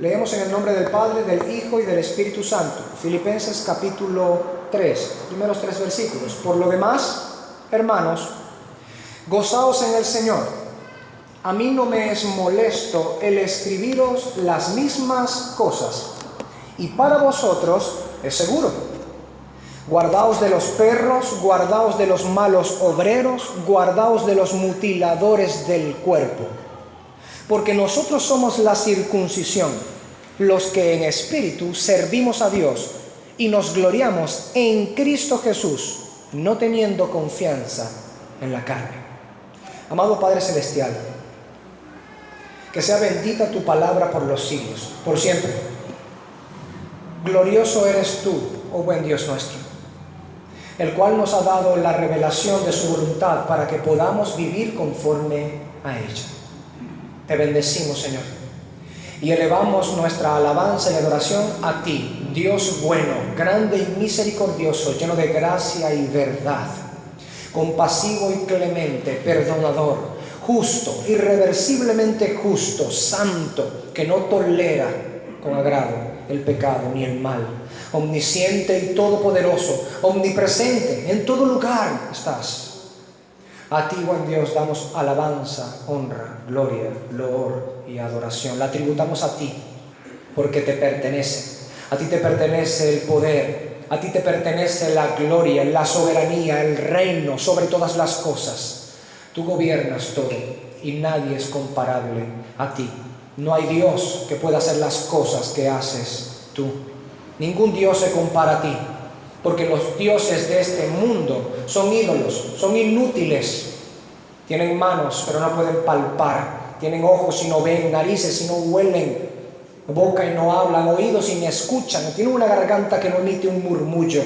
Leemos en el nombre del Padre, del Hijo y del Espíritu Santo. Filipenses capítulo 3, primeros 3 versículos. Por lo demás, hermanos, gozaos en el Señor. A mí no me es molesto el escribiros las mismas cosas, y para vosotros es seguro. Guardaos de los perros, guardaos de los malos obreros, guardaos de los mutiladores del cuerpo. Porque nosotros somos la circuncisión, los que en espíritu servimos a Dios y nos gloriamos en Cristo Jesús, no teniendo confianza en la carne. Amado Padre Celestial, que sea bendita tu palabra por los siglos, por siempre. Glorioso eres tú, oh buen Dios nuestro, el cual nos ha dado la revelación de su voluntad para que podamos vivir conforme a ella. Te bendecimos, Señor, y elevamos nuestra alabanza y adoración a ti, Dios bueno, grande y misericordioso, lleno de gracia y verdad, compasivo y clemente, perdonador, justo, irreversiblemente justo, santo, que no tolera con agrado el pecado ni el mal, omnisciente y todopoderoso, omnipresente, en todo lugar estás. A ti, buen Dios, damos alabanza, honra, gloria, loor y adoración. La tributamos a ti porque te pertenece. A ti te pertenece el poder, a ti te pertenece la gloria, la soberanía, el reino sobre todas las cosas. Tú gobiernas todo y nadie es comparable a ti. No hay Dios que pueda hacer las cosas que haces tú. Ningún Dios se compara a ti, porque los dioses de este mundo son ídolos, son inútiles. Tienen manos pero no pueden palpar, tienen ojos y no ven, narices y no huelen, boca y no hablan, oídos y ni escuchan, tienen una garganta que no emite un murmullo,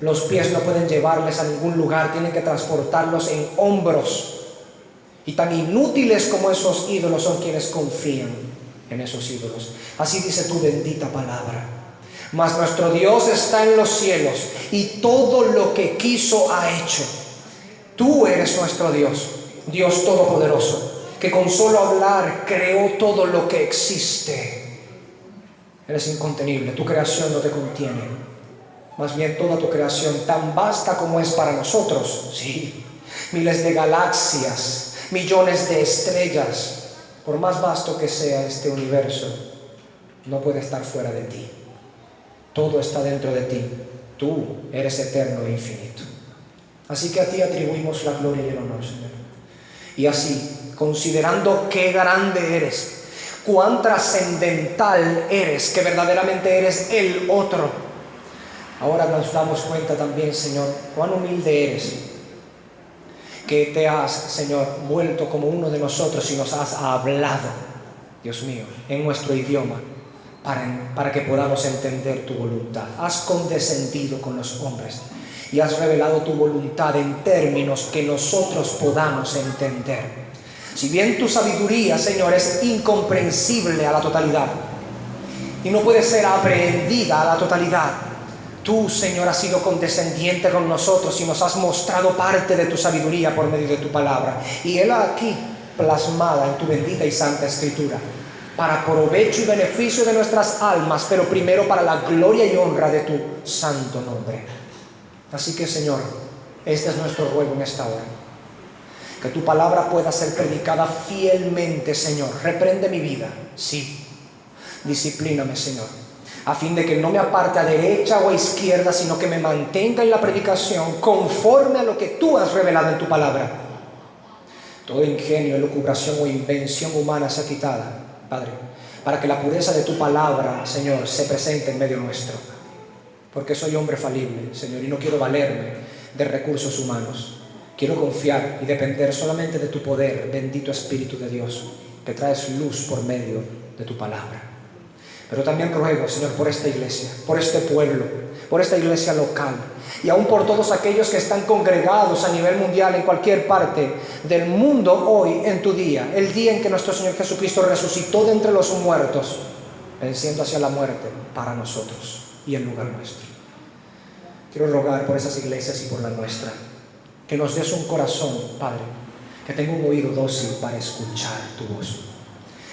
los pies no pueden llevarles a ningún lugar, tienen que transportarlos en hombros. Y tan inútiles como esos ídolos son quienes confían en esos ídolos. Así dice tu bendita palabra. Mas nuestro Dios está en los cielos y todo lo que quiso ha hecho. Tú eres nuestro Dios, Dios todopoderoso, que con solo hablar creó todo lo que existe. Eres incontenible, tu creación no te contiene. Más bien toda tu creación, tan vasta como es para nosotros, sí, miles de galaxias, millones de estrellas, por más vasto que sea este universo, no puede estar fuera de ti. Todo está dentro de ti. Tú eres eterno e infinito. Así que a ti atribuimos la gloria y el honor, Señor. Y así, considerando qué grande eres, cuán trascendental eres, que verdaderamente eres el otro, ahora nos damos cuenta también, Señor, cuán humilde eres, que te has, Señor, vuelto como uno de nosotros y nos has hablado, Dios mío, en nuestro idioma, para que podamos entender tu voluntad. Has condescendido con los hombres y has revelado tu voluntad en términos que nosotros podamos entender. Si bien tu sabiduría, Señor, es incomprensible a la totalidad y no puede ser aprehendida a la totalidad, tú, Señor, has sido condescendiente con nosotros y nos has mostrado parte de tu sabiduría por medio de tu palabra. Y Él aquí plasmada en tu bendita y santa Escritura, para provecho y beneficio de nuestras almas, pero primero para la gloria y honra de tu santo nombre. Así que, Señor, este es nuestro ruego en esta hora. Que tu palabra pueda ser predicada fielmente, Señor. Reprende mi vida, sí. Disciplíname, Señor, a fin de que no me aparte a derecha o a izquierda, sino que me mantenga en la predicación conforme a lo que tú has revelado en tu palabra. Todo ingenio, elucubración o invención humana sea quitada, Padre, para que la pureza de tu palabra, Señor, se presente en medio nuestro. Porque soy hombre falible, Señor, y no quiero valerme de recursos humanos. Quiero confiar y depender solamente de tu poder, bendito Espíritu de Dios, que traes luz por medio de tu palabra. Pero también ruego, Señor, por esta iglesia, por este pueblo, por esta iglesia local, y aún por todos aquellos que están congregados a nivel mundial en cualquier parte del mundo hoy en tu día, el día en que nuestro Señor Jesucristo resucitó de entre los muertos, venciendo hacia la muerte para nosotros y en lugar nuestro. Quiero rogar por esas iglesias y por la nuestra, que nos des un corazón, Padre, que tenga un oído dócil para escuchar tu voz,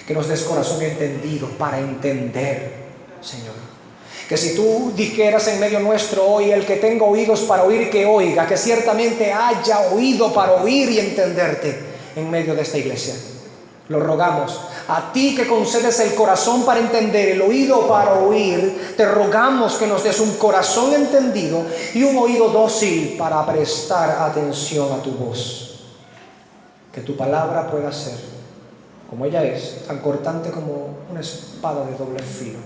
que nos des corazón entendido para entender, Señor. Que si tú dijeras en medio nuestro hoy, el que tenga oídos para oír, que oiga, que ciertamente haya oído para oír y entenderte en medio de esta iglesia. Lo rogamos. A ti que concedes el corazón para entender, el oído para oír, te rogamos que nos des un corazón entendido y un oído dócil para prestar atención a tu voz. Que tu palabra pueda ser, como ella es, tan cortante como una espada de doble filo,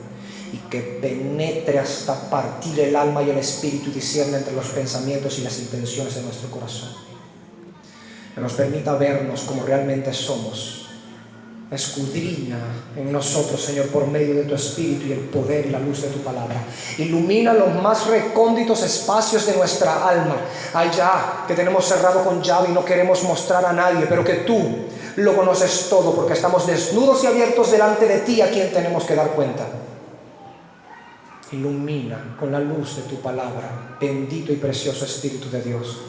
y que penetre hasta partir el alma y el espíritu y discierne entre los pensamientos y las intenciones de nuestro corazón. Que nos permita vernos como realmente somos. Escudriña en nosotros, Señor, por medio de tu Espíritu y el poder y la luz de tu palabra. Ilumina los más recónditos espacios de nuestra alma, allá que tenemos cerrado con llave y no queremos mostrar a nadie, pero que tú lo conoces todo, porque estamos desnudos y abiertos delante de ti, a quien tenemos que dar cuenta. Ilumina con la luz de tu palabra, bendito y precioso Espíritu de Dios,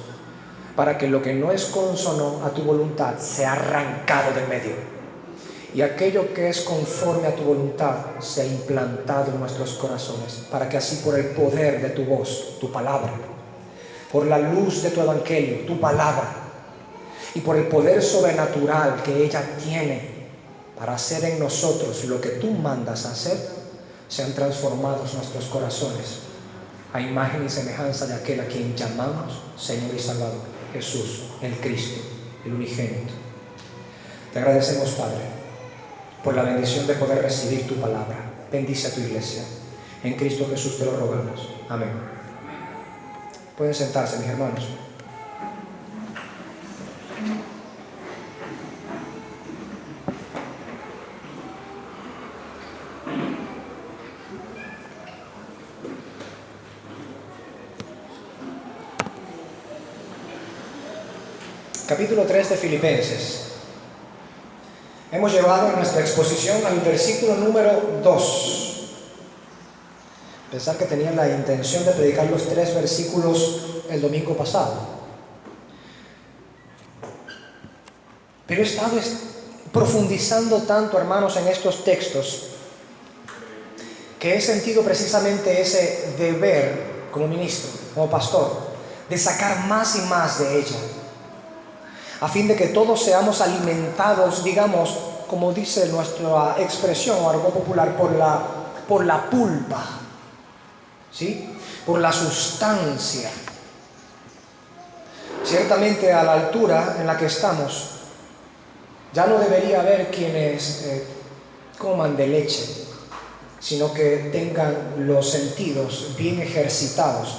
para que lo que no es consono a tu voluntad sea arrancado de medio, y aquello que es conforme a tu voluntad sea implantado en nuestros corazones, para que así por el poder de tu voz, tu palabra, por la luz de tu evangelio, tu palabra, y por el poder sobrenatural que ella tiene para hacer en nosotros lo que tú mandas hacer, sean transformados nuestros corazones a imagen y semejanza de aquel a quien llamamos Señor y Salvador, Jesús, el Cristo, el unigénito. Te agradecemos, Padre, por la bendición de poder recibir tu palabra. Bendice a tu iglesia. En Cristo Jesús te lo rogamos. Amén. Pueden sentarse, mis hermanos. Capítulo 3 de Filipenses. Hemos llevado en nuestra exposición al versículo número 2. Pensar que tenía la intención de predicar los 3 versículos el domingo pasado. Pero he estado profundizando tanto, hermanos, en estos textos, que he sentido precisamente ese deber como ministro, como pastor, de sacar más y más de ella, a fin de que todos seamos alimentados, digamos, como dice nuestra expresión o argot popular, por la pulpa, ¿sí? Por la sustancia. Ciertamente, a la altura en la que estamos, ya no debería haber quienes coman de leche, sino que tengan los sentidos bien ejercitados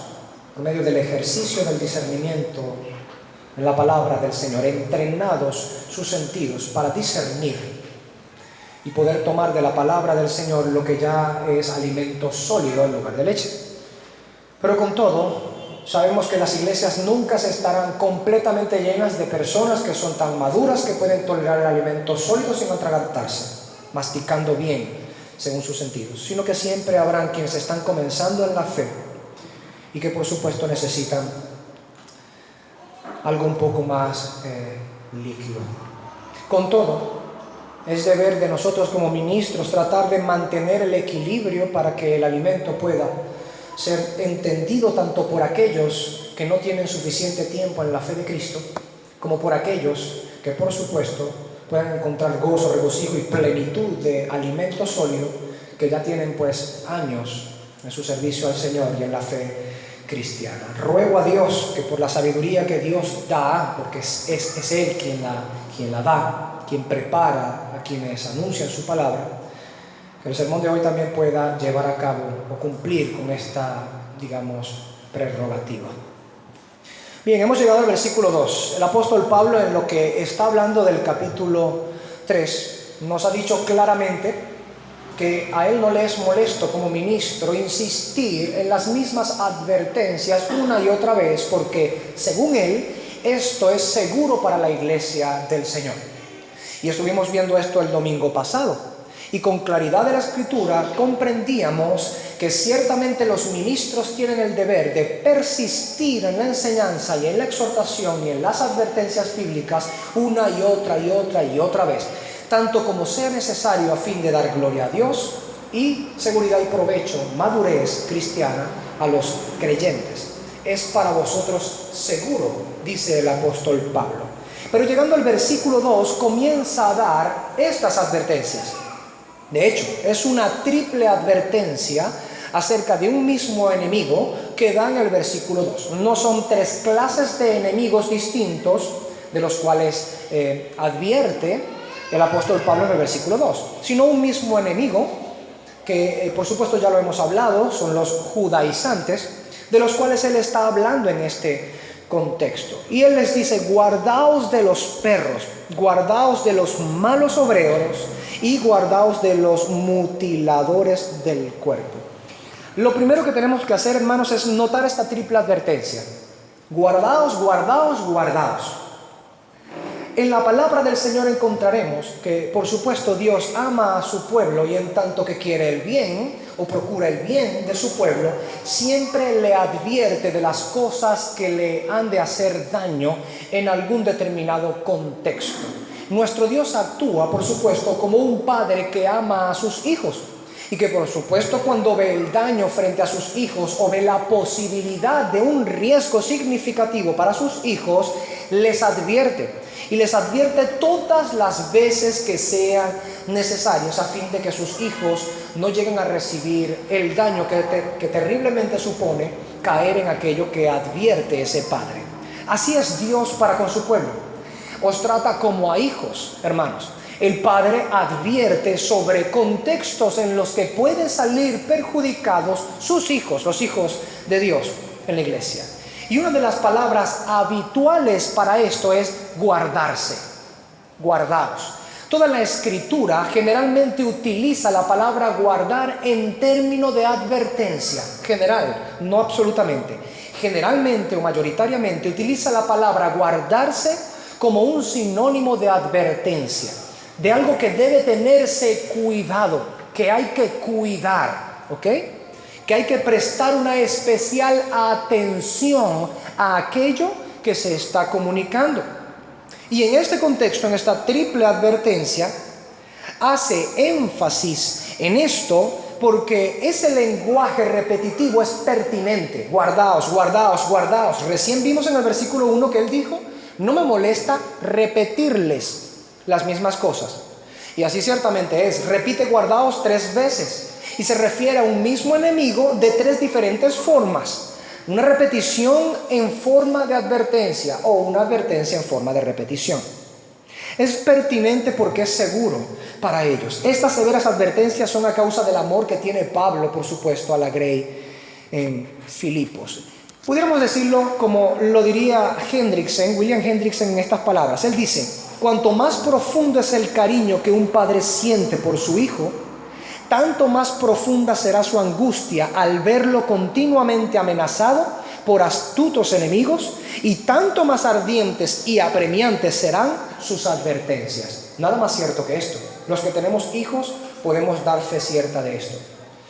por medio del ejercicio del discernimiento en la palabra del Señor, entrenados sus sentidos para discernir y poder tomar de la palabra del Señor lo que ya es alimento sólido en lugar de leche. Pero con todo, sabemos que las iglesias nunca se estarán completamente llenas de personas que son tan maduras que pueden tolerar el alimento sólido sin atragantarse, masticando bien según sus sentidos, sino que siempre habrán quienes están comenzando en la fe y que por supuesto necesitan algo un poco más líquido. Con todo, es deber de nosotros como ministros tratar de mantener el equilibrio para que el alimento pueda ser entendido tanto por aquellos que no tienen suficiente tiempo en la fe de Cristo, como por aquellos que por supuesto puedan encontrar gozo, regocijo y plenitud de alimento sólido, que ya tienen pues años en su servicio al Señor y en la fe cristiana. Ruego a Dios que por la sabiduría que Dios da, porque es Él quien la da, quien prepara a quienes anuncian su palabra, que el sermón de hoy también pueda llevar a cabo o cumplir con esta, digamos, prerrogativa. Bien, hemos llegado al versículo 2. El apóstol Pablo, en lo que está hablando del capítulo 3, nos ha dicho claramente que a él no le es molesto como ministro insistir en las mismas advertencias una y otra vez, porque según él, esto es seguro para la iglesia del Señor. Y estuvimos viendo esto el domingo pasado, y con claridad de la Escritura comprendíamos que ciertamente los ministros tienen el deber de persistir en la enseñanza y en la exhortación y en las advertencias bíblicas una y otra y otra y otra vez, tanto como sea necesario a fin de dar gloria a Dios y seguridad y provecho, madurez cristiana a los creyentes. Es para vosotros seguro, dice el apóstol Pablo. Pero llegando al versículo 2 comienza a dar estas advertencias. De hecho, es una triple advertencia acerca de un mismo enemigo que da en el versículo 2. No son tres clases de enemigos distintos de los cuales advierte el apóstol Pablo en el versículo 2, sino un mismo enemigo que por supuesto ya lo hemos hablado, son los judaizantes, de los cuales él está hablando en este contexto. Y él les dice: guardaos de los perros, guardaos de los malos obreros y guardaos de los mutiladores del cuerpo. Lo primero que tenemos que hacer, hermanos, es notar esta triple advertencia: guardaos, guardaos, guardaos. En la palabra del Señor encontraremos que, por supuesto, Dios ama a su pueblo y en tanto que quiere el bien o procura el bien de su pueblo, siempre le advierte de las cosas que le han de hacer daño en algún determinado contexto. Nuestro Dios actúa, por supuesto, como un padre que ama a sus hijos y que, por supuesto, cuando ve el daño frente a sus hijos o ve la posibilidad de un riesgo significativo para sus hijos, les advierte. Y les advierte todas las veces que sean necesarios a fin de que sus hijos no lleguen a recibir el daño que terriblemente supone caer en aquello que advierte ese padre. Así es Dios para con su pueblo. Os trata como a hijos, hermanos. El padre advierte sobre contextos en los que pueden salir perjudicados sus hijos, los hijos de Dios en la iglesia. Y una de las palabras habituales para esto es guardarse, guardaos. Toda la escritura generalmente utiliza la palabra guardar en término de advertencia, general, no absolutamente. Generalmente o mayoritariamente utiliza la palabra guardarse como un sinónimo de advertencia, de algo que debe tenerse cuidado, que hay que cuidar, ¿ok? Que hay que prestar una especial atención a aquello que se está comunicando. Y en este contexto, en esta triple advertencia, hace énfasis en esto porque ese lenguaje repetitivo es pertinente. Guardaos, guardaos, guardaos. Recién vimos en el versículo 1 que él dijo: no me molesta repetirles las mismas cosas. Y así ciertamente es. Repite guardaos 3 veces. Y se refiere a un mismo enemigo de 3 diferentes formas. Una repetición en forma de advertencia o una advertencia en forma de repetición. Es pertinente porque es seguro para ellos. Estas severas advertencias son a causa del amor que tiene Pablo, por supuesto, a la grey en Filipos. Pudiéramos decirlo como lo diría William Hendrickson en estas palabras. Él dice: cuanto más profundo es el cariño que un padre siente por su hijo, tanto más profunda será su angustia al verlo continuamente amenazado por astutos enemigos, y tanto más ardientes y apremiantes serán sus advertencias. Nada más cierto que esto. Los que tenemos hijos podemos dar fe cierta de esto.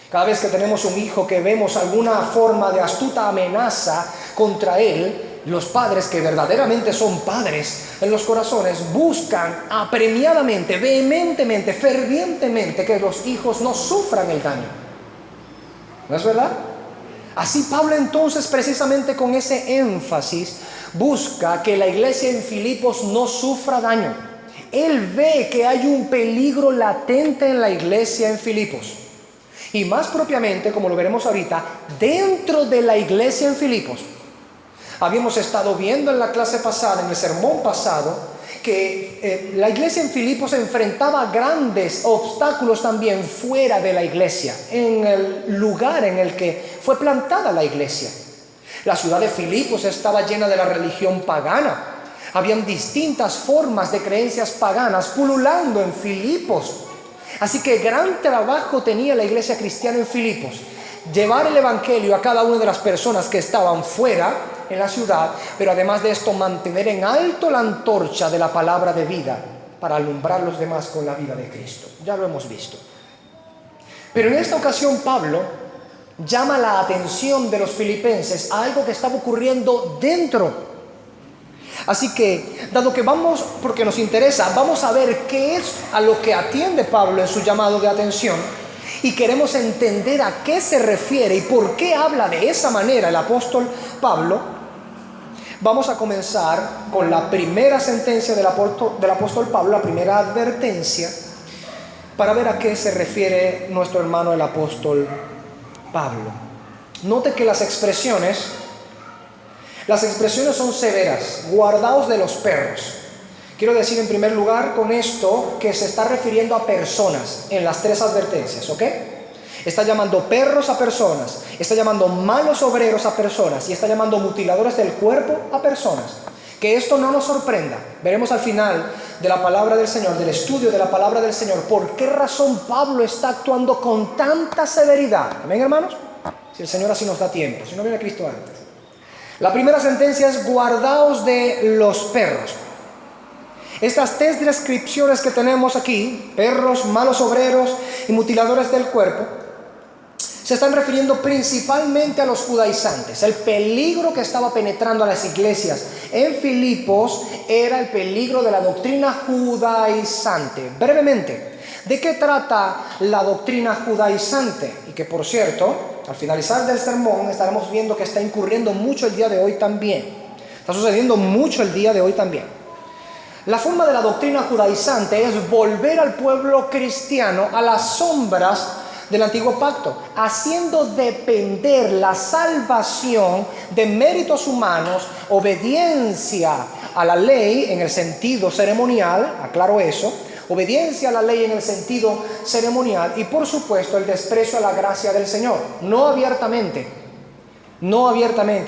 Cada vez que tenemos un hijo que vemos alguna forma de astuta amenaza contra él, los padres que verdaderamente son padres en los corazones buscan apremiadamente, vehementemente, fervientemente que los hijos no sufran el daño. ¿No es verdad? Así Pablo entonces, precisamente con ese énfasis, busca que la iglesia en Filipos no sufra daño. Él ve que hay un peligro latente en la iglesia en Filipos. Y más propiamente, como lo veremos ahorita, dentro de la iglesia en Filipos. Habíamos estado viendo en la clase pasada, en el sermón pasado, que la iglesia en Filipos enfrentaba grandes obstáculos también fuera de la iglesia, en el lugar en el que fue plantada la iglesia. La ciudad de Filipos estaba llena de la religión pagana. Habían distintas formas de creencias paganas pululando en Filipos. Así que gran trabajo tenía la iglesia cristiana en Filipos: llevar el evangelio a cada una de las personas que estaban fuera en la ciudad, pero además de esto mantener en alto la antorcha de la palabra de vida para alumbrar a los demás con la vida de Cristo. Ya lo hemos visto. Pero en esta ocasión Pablo llama la atención de los filipenses a algo que estaba ocurriendo dentro. Así que, dado que vamos, porque nos interesa, vamos a ver qué es a lo que atiende Pablo en su llamado de atención, y queremos entender a qué se refiere y por qué habla de esa manera el apóstol Pablo. Vamos a comenzar con la primera sentencia del apóstol Pablo, la primera advertencia, para ver a qué se refiere nuestro hermano el apóstol Pablo. Note que las expresiones son severas. Guardaos de los perros. Quiero decir en primer lugar con esto que se está refiriendo a personas en las tres advertencias, ¿ok? Está llamando perros a personas, está llamando malos obreros a personas y está llamando mutiladores del cuerpo a personas. Que esto no nos sorprenda. Veremos al final de la palabra del Señor, del estudio de la palabra del Señor, por qué razón Pablo está actuando con tanta severidad. ¿Amén, hermanos? Si el Señor así nos da tiempo, si no viene Cristo antes. La primera sentencia es: guardaos de los perros. Estas tres descripciones que tenemos aquí, perros, malos obreros y mutiladores del cuerpo, se están refiriendo principalmente a los judaizantes. El peligro que estaba penetrando a las iglesias en Filipos era el peligro de la doctrina judaizante. Brevemente, ¿de qué trata la doctrina judaizante? Y que, por cierto, al finalizar del sermón estaremos viendo que está incurriendo mucho el día de hoy también. Está sucediendo mucho el día de hoy también. La forma de la doctrina judaizante es volver al pueblo cristiano a las sombras del antiguo pacto, haciendo depender la salvación de méritos humanos, obediencia a la ley en el sentido ceremonial, aclaro eso, obediencia a la ley en el sentido ceremonial y por supuesto el desprecio a la gracia del Señor, no abiertamente,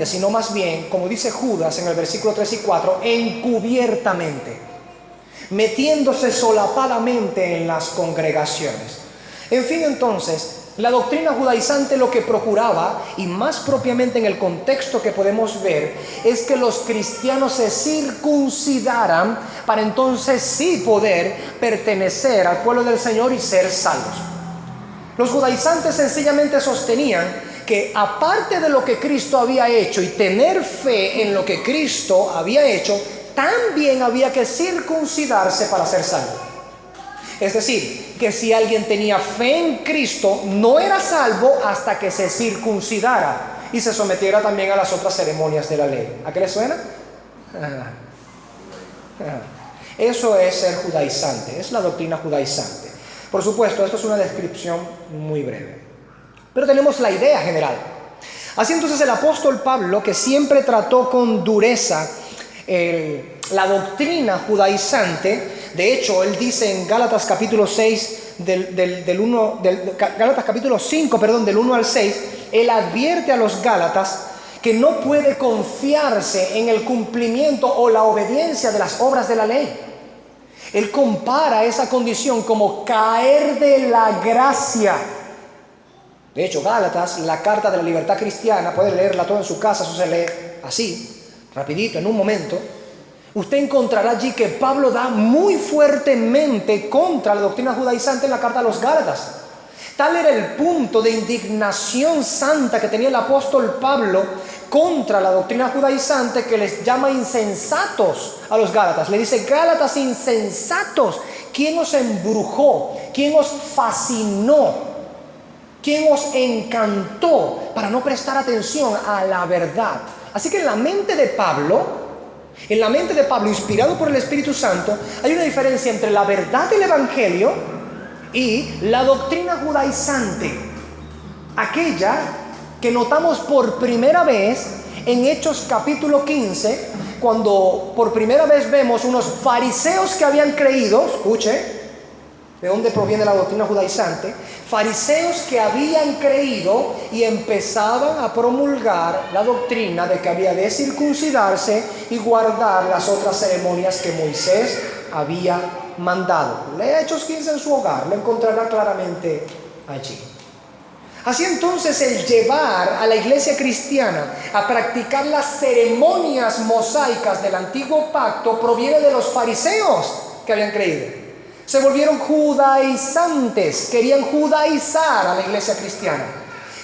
sino más bien, como dice Judas en el versículo 3 y 4, encubiertamente, metiéndose solapadamente en las congregaciones. En fin, entonces, la doctrina judaizante lo que procuraba, y más propiamente en el contexto que podemos ver, es que los cristianos se circuncidaran para entonces sí poder pertenecer al pueblo del Señor y ser salvos. Los judaizantes sencillamente sostenían que aparte de lo que Cristo había hecho y tener fe en lo que Cristo había hecho, también había que circuncidarse para ser salvo. Es decir, que si alguien tenía fe en Cristo, no era salvo hasta que se circuncidara y se sometiera también a las otras ceremonias de la ley. ¿A qué le suena? Eso es ser judaizante, es la doctrina judaizante. Por supuesto, esto es una descripción muy breve, pero tenemos la idea general. Así entonces el apóstol Pablo, que siempre trató con dureza la doctrina judaizante, de hecho, él dice en Gálatas capítulo 6, Gálatas capítulo 5, del 1 al 6, él advierte a los gálatas que no puede confiarse en el cumplimiento o la obediencia de las obras de la ley. Él compara esa condición como caer de la gracia. De hecho, Gálatas, la carta de la libertad cristiana, puede leerla toda en su casa, eso se lee así, rapidito, en un momento. Usted encontrará allí que Pablo da muy fuertemente contra la doctrina judaizante en la carta a los Gálatas. Tal era el punto de indignación santa que tenía el apóstol Pablo contra la doctrina judaizante, que les llama insensatos a los Gálatas. Le dice: Gálatas insensatos, ¿quién os embrujó? ¿Quién os fascinó? ¿Quién os encantó para no prestar atención a la verdad? Así que en la mente de Pablo, inspirado por el Espíritu Santo, hay una diferencia entre la verdad del Evangelio y la doctrina judaizante, aquella que notamos por primera vez en Hechos capítulo 15, cuando por primera vez vemos unos fariseos que habían creído. Escuche, ¿de dónde proviene la doctrina judaizante? Fariseos que habían creído y empezaban a promulgar la doctrina de que había de circuncidarse y guardar las otras ceremonias que Moisés había mandado. Lea Hechos 15 en su hogar, lo encontrará claramente allí. Así entonces, el llevar a la iglesia cristiana a practicar las ceremonias mosaicas del antiguo pacto proviene de los fariseos que habían creído. Se volvieron judaizantes, querían judaizar a la iglesia cristiana.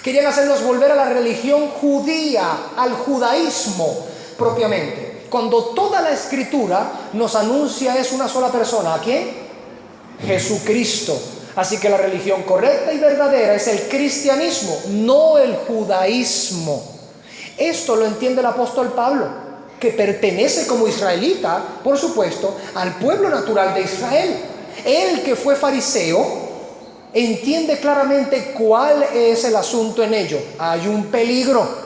Querían hacerlos volver a la religión judía, al judaísmo propiamente. cuando toda la Escritura nos anuncia es una sola persona. ¿A quién? Jesucristo. Así que la religión correcta y verdadera es el cristianismo, no el judaísmo. Esto lo entiende el apóstol Pablo, que pertenece como israelita, por supuesto, al pueblo natural de Israel. Él, que fue fariseo, entiende claramente cuál es el asunto en ello. Hay un peligro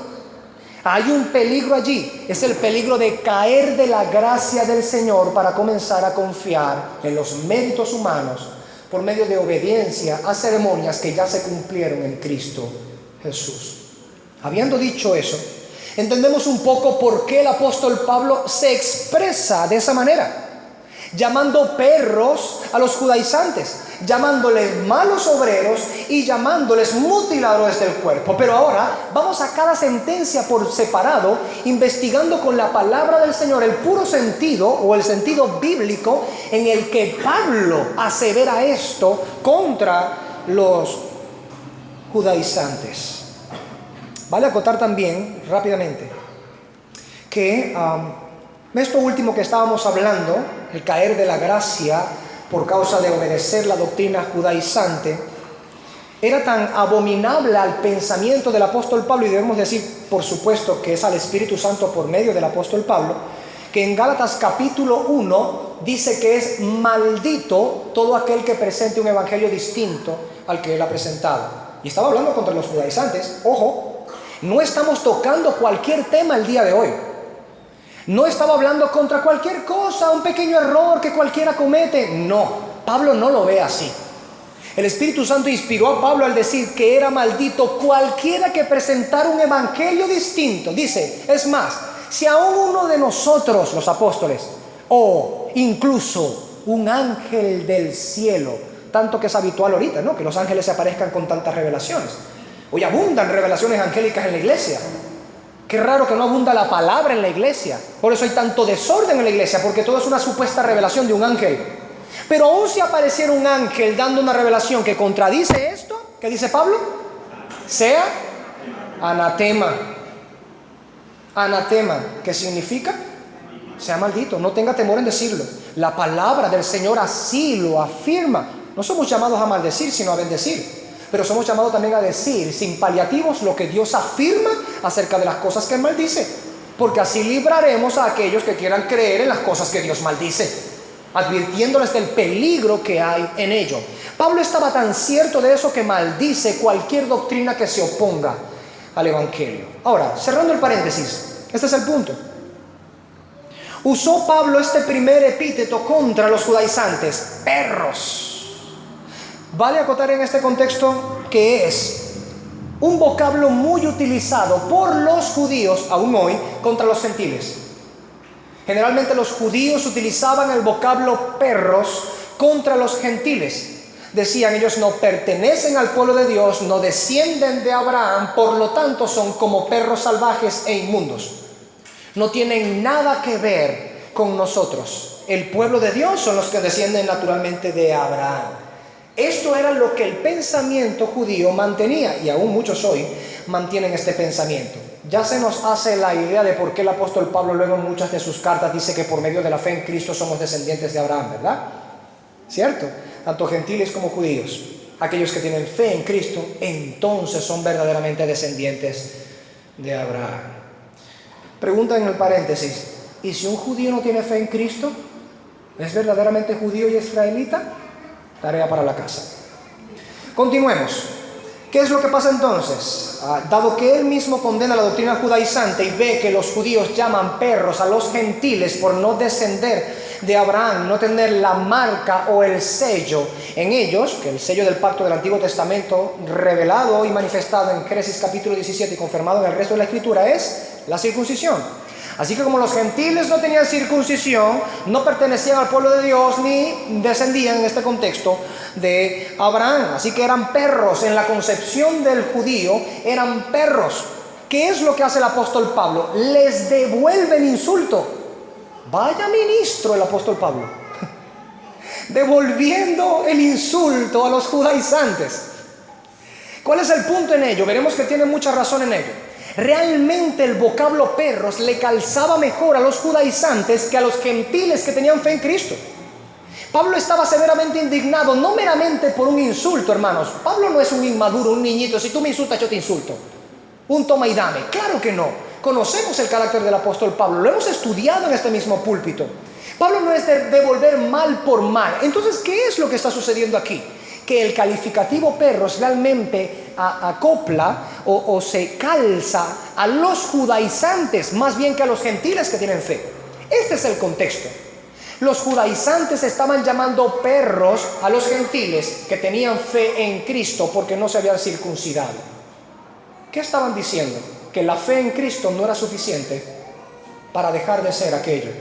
allí. Es el peligro de caer de la gracia del Señor para comenzar a confiar en los méritos humanos por medio de obediencia a ceremonias que ya se cumplieron en Cristo Jesús. Habiendo dicho eso, entendemos un poco por qué el apóstol Pablo se expresa de esa manera, llamando perros a los judaizantes, llamándoles malos obreros y llamándoles mutiladores del cuerpo. Pero ahora vamos a cada sentencia por separado, investigando con la palabra del Señor el puro sentido o el sentido bíblico en el que Pablo asevera esto contra los judaizantes. Vale acotar también rápidamente que esto último que estábamos hablando, el caer de la gracia por causa de obedecer la doctrina judaizante, era tan abominable al pensamiento del apóstol Pablo, y debemos decir, por supuesto, que es al Espíritu Santo por medio del apóstol Pablo, que en Gálatas capítulo 1 dice que es maldito todo aquel que presente un evangelio distinto al que él ha presentado. Y estaba hablando contra los judaizantes. Ojo, no estamos tocando cualquier tema el día de hoy. No estaba hablando contra cualquier cosa, un pequeño error que cualquiera comete. No, Pablo no lo ve así. El Espíritu Santo inspiró a Pablo al decir que era maldito cualquiera que presentara un evangelio distinto. Dice, es más, si aún uno de nosotros, los apóstoles, o incluso un ángel del cielo, tanto que es habitual ahorita, ¿no?, que los ángeles se aparezcan con tantas revelaciones. Hoy abundan revelaciones angélicas en la iglesia. Qué raro que no abunda la palabra en la iglesia. Por eso hay tanto desorden en la iglesia, porque todo es una supuesta revelación de un ángel. Pero aún si apareciera un ángel dando una revelación que contradice esto, ¿qué dice Pablo? Sea anatema. Anatema, ¿qué significa? Sea maldito, no tenga temor en decirlo. La palabra del Señor así lo afirma. No somos llamados a maldecir, sino a bendecir. Pero somos llamados también a decir sin paliativos lo que Dios afirma acerca de las cosas que Él maldice, porque así libraremos a aquellos que quieran creer en las cosas que Dios maldice, advirtiéndoles del peligro que hay en ello. Pablo estaba tan cierto de eso que maldice cualquier doctrina que se oponga al Evangelio. Ahora, cerrando el paréntesis, este es el punto. Usó Pablo este primer epíteto contra los judaizantes, perros. Vale acotar en este contexto que es un vocablo muy utilizado por los judíos, aún hoy, contra los gentiles. Generalmente los judíos utilizaban el vocablo perros contra los gentiles. Decían, ellos no pertenecen al pueblo de Dios, no descienden de Abraham, por lo tanto son como perros salvajes e inmundos. No tienen nada que ver con nosotros. El pueblo de Dios son los que descienden naturalmente de Abraham. Esto era lo que el pensamiento judío mantenía, y aún muchos hoy mantienen este pensamiento. Ya se nos hace la idea de por qué el apóstol Pablo luego en muchas de sus cartas dice que por medio de la fe en Cristo somos descendientes de Abraham, ¿verdad? ¿Cierto? Tanto gentiles como judíos. Aquellos que tienen fe en Cristo, entonces son verdaderamente descendientes de Abraham. Pregunta en el paréntesis, ¿y si un judío no tiene fe en Cristo? ¿Es verdaderamente judío y israelita? Tarea para la casa. Continuemos. ¿Qué es lo que pasa entonces? Dado que él mismo condena la doctrina judaizante y ve que los judíos llaman perros a los gentiles por no descender de Abraham, no tener la marca o el sello en ellos, que el sello del pacto del Antiguo Testamento revelado y manifestado en Génesis capítulo 17 y confirmado en el resto de la Escritura es la circuncisión. Así que como los gentiles no tenían circuncisión, no pertenecían al pueblo de Dios ni descendían en este contexto de Abraham. Así que eran perros, en la concepción del judío eran perros. ¿Qué es lo que hace el apóstol Pablo? Les devuelve el insulto. Vaya ministro el apóstol Pablo. Devolviendo el insulto a los judaizantes. ¿Cuál es el punto en ello? Veremos que tiene mucha razón en ello. Realmente el vocablo perros le calzaba mejor a los judaizantes que a los gentiles que tenían fe en Cristo. Pablo estaba severamente indignado, no meramente por un insulto, hermanos. Pablo no es un inmaduro, un niñito. Si tú me insultas, yo te insulto. Un toma y dame. Claro que no. Conocemos el carácter del apóstol Pablo. Lo hemos estudiado en este mismo púlpito. Pablo no es de devolver mal por mal. Entonces, ¿qué es lo que está sucediendo aquí? Que el calificativo perros realmente acopla o se calza a los judaizantes más bien que a los gentiles que tienen fe. Este es el contexto. Los judaizantes estaban llamando perros a los gentiles que tenían fe en Cristo porque no se habían circuncidado. ¿Qué estaban diciendo? Que la fe en Cristo no era suficiente para dejar de ser aquello.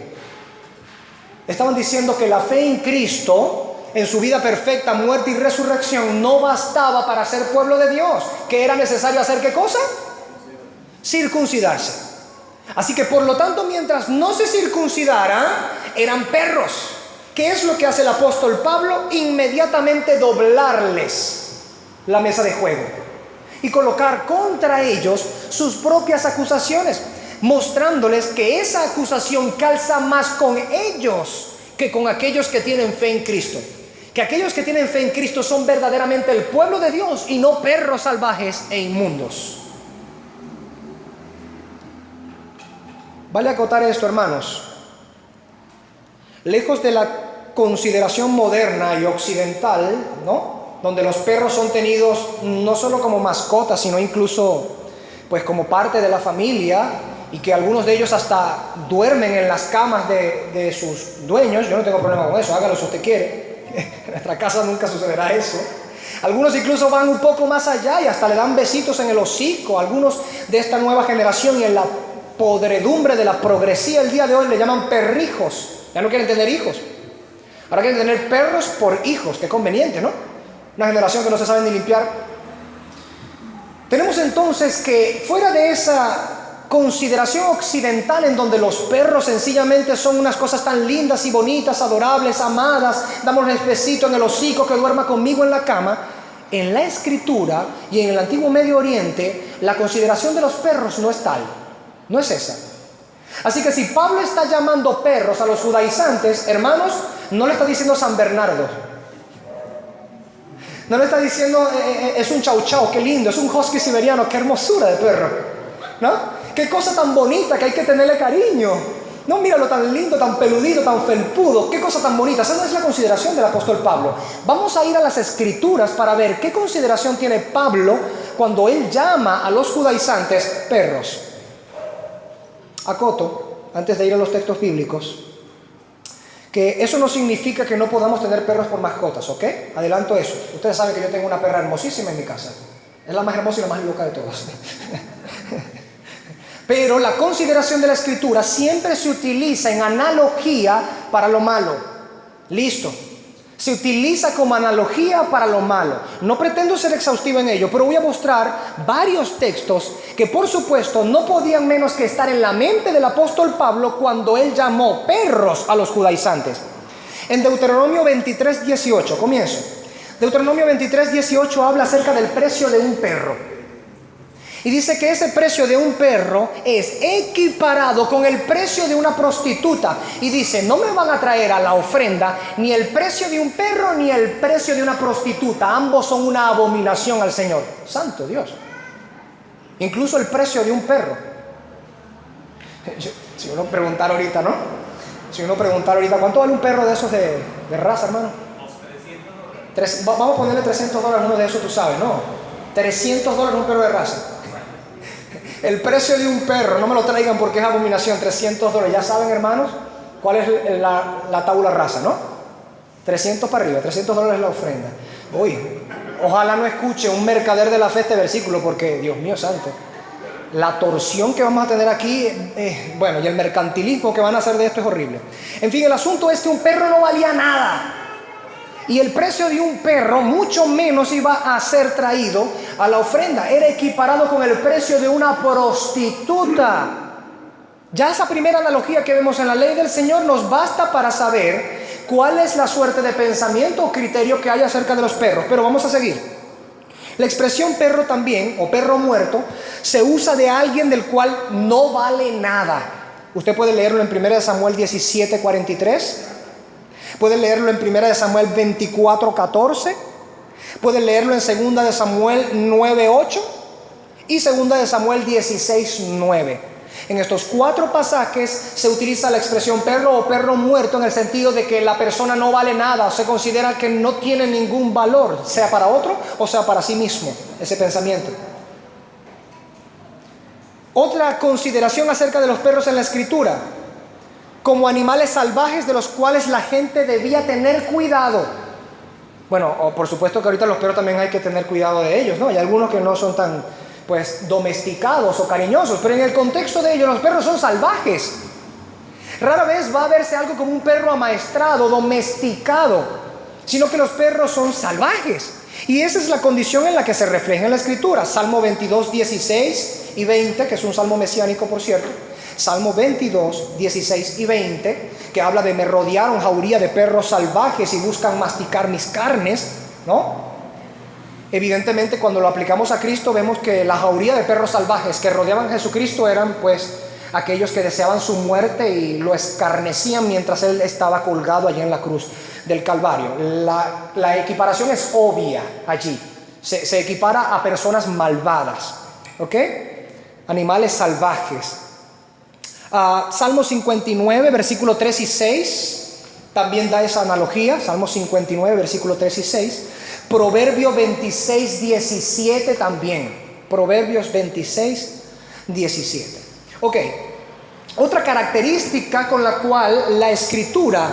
Estaban diciendo que la fe en Cristo, en su vida perfecta, muerte y resurrección, no bastaba para ser pueblo de Dios. ¿Que era necesario hacer qué cosa? Circuncidarse. Así que por lo tanto, mientras no se circuncidaran, eran perros. ¿Qué es lo que hace el apóstol Pablo? Inmediatamente doblarles la mesa de juego y colocar contra ellos sus propias acusaciones, mostrándoles que esa acusación calza más con ellos que con aquellos que tienen fe en Cristo. Que aquellos que tienen fe en Cristo son verdaderamente el pueblo de Dios y no perros salvajes e inmundos. Vale acotar esto, hermanos. Lejos de la consideración moderna y occidental, ¿no?, donde los perros son tenidos no solo como mascotas, sino incluso pues como parte de la familia, y que algunos de ellos hasta duermen en las camas de sus dueños. Yo no tengo problema con eso, hágalo si usted quiere. En nuestra casa nunca sucederá eso. Algunos incluso van un poco más allá y hasta le dan besitos en el hocico. Algunos de esta nueva generación, y en la podredumbre de la progresía el día de hoy, le llaman perrijos. Ya no quieren tener hijos, ahora quieren tener perros por hijos. Qué conveniente, ¿no? Una generación que no se sabe ni limpiar. Tenemos entonces que, fuera de esa consideración occidental en donde los perros sencillamente son unas cosas tan lindas y bonitas, adorables, amadas, dámosles besito en el hocico, que duerma conmigo en la cama, en la Escritura y en el antiguo Medio Oriente, la consideración de los perros no es tal, no es esa. Así que si Pablo está llamando perros a los judaizantes, hermanos, no le está diciendo San Bernardo, no le está diciendo es un chau chau, qué lindo, es un husky siberiano, qué hermosura de perro, ¿no? Qué cosa tan bonita, que hay que tenerle cariño. No, míralo tan lindo, tan peludito, tan felpudo, qué cosa tan bonita. Esa no es la consideración del apóstol Pablo. Vamos a ir a las Escrituras para ver qué consideración tiene Pablo cuando él llama a los judaizantes perros. Acoto, antes de ir a los textos bíblicos, que eso no significa que no podamos tener perros por mascotas, ¿ok? Adelanto eso. Ustedes saben que yo tengo una perra hermosísima en mi casa. Es la más hermosa y la más loca de todas. Pero la consideración de la Escritura siempre se utiliza en analogía para lo malo. Listo. Se utiliza como analogía para lo malo. No pretendo ser exhaustivo en ello, pero voy a mostrar varios textos que por supuesto no podían menos que estar en la mente del apóstol Pablo cuando él llamó perros a los judaizantes. En Deuteronomio 23:18, comienzo. Deuteronomio 23:18 habla acerca del precio de un perro. Y dice que ese precio de un perro es equiparado con el precio de una prostituta. Y dice, no me van a traer a la ofrenda ni el precio de un perro ni el precio de una prostituta. Ambos son una abominación al Señor. Santo Dios. Incluso el precio de un perro. Si uno preguntara ahorita, ¿no? Si uno preguntara ahorita, ¿cuánto vale un perro de esos de raza, hermano? $300. Vamos a ponerle $300 uno de esos, tú sabes, ¿no? $300 un perro de raza. El precio de un perro, no me lo traigan porque es abominación, $300. Ya saben, hermanos, cuál es la tabula rasa, ¿no? 300 para arriba, $300 es la ofrenda. Uy, ojalá no escuche un mercader de la fe este versículo, porque, Dios mío santo, la torsión que vamos a tener aquí, bueno, y el mercantilismo que van a hacer de esto es horrible. En fin, el asunto es que un perro no valía nada. Y el precio de un perro mucho menos iba a ser traído a la ofrenda. Era equiparado con el precio de una prostituta. Ya esa primera analogía que vemos en la ley del Señor nos basta para saber cuál es la suerte de pensamiento o criterio que hay acerca de los perros. Pero vamos a seguir. La expresión perro también, o perro muerto, se usa de alguien del cual no vale nada. Usted puede leerlo en 1 Samuel 17:43, puede leerlo en 1 Samuel 24:14, puede leerlo en 2 Samuel 9:8 y 2 Samuel 16:9. En estos 4 pasajes se utiliza la expresión perro o perro muerto en el sentido de que la persona no vale nada, o se considera que no tiene ningún valor, sea para otro o sea para sí mismo, ese pensamiento. Otra consideración acerca de los perros en la Escritura: como animales salvajes de los cuales la gente debía tener cuidado. Bueno, por supuesto que ahorita los perros también hay que tener cuidado de ellos, ¿no? Hay algunos que no son tan domesticados o cariñosos, pero en el contexto de ellos los perros son salvajes. Rara vez va a verse algo como un perro amaestrado, domesticado, sino que los perros son salvajes. Y esa es la condición en la que se refleja en la Escritura. Salmo 22, 16 y 20, que es un salmo mesiánico, por cierto. Salmo 22, 16 y 20, que habla de: me rodearon jauría de perros salvajes y buscan masticar mis carnes, ¿no? Evidentemente, cuando lo aplicamos a Cristo, vemos que la jauría de perros salvajes que rodeaban a Jesucristo eran aquellos que deseaban su muerte y lo escarnecían mientras Él estaba colgado allí en la cruz del Calvario. La equiparación es obvia allí. Se equipara a personas malvadas, ¿ok? Animales salvajes. Salmo 59, versículo 3 y 6 también da esa analogía. Salmo 59, versículo 3 y 6. Proverbio 26, 17 también. Proverbios 26, 17. Ok. Otra característica con la cual la Escritura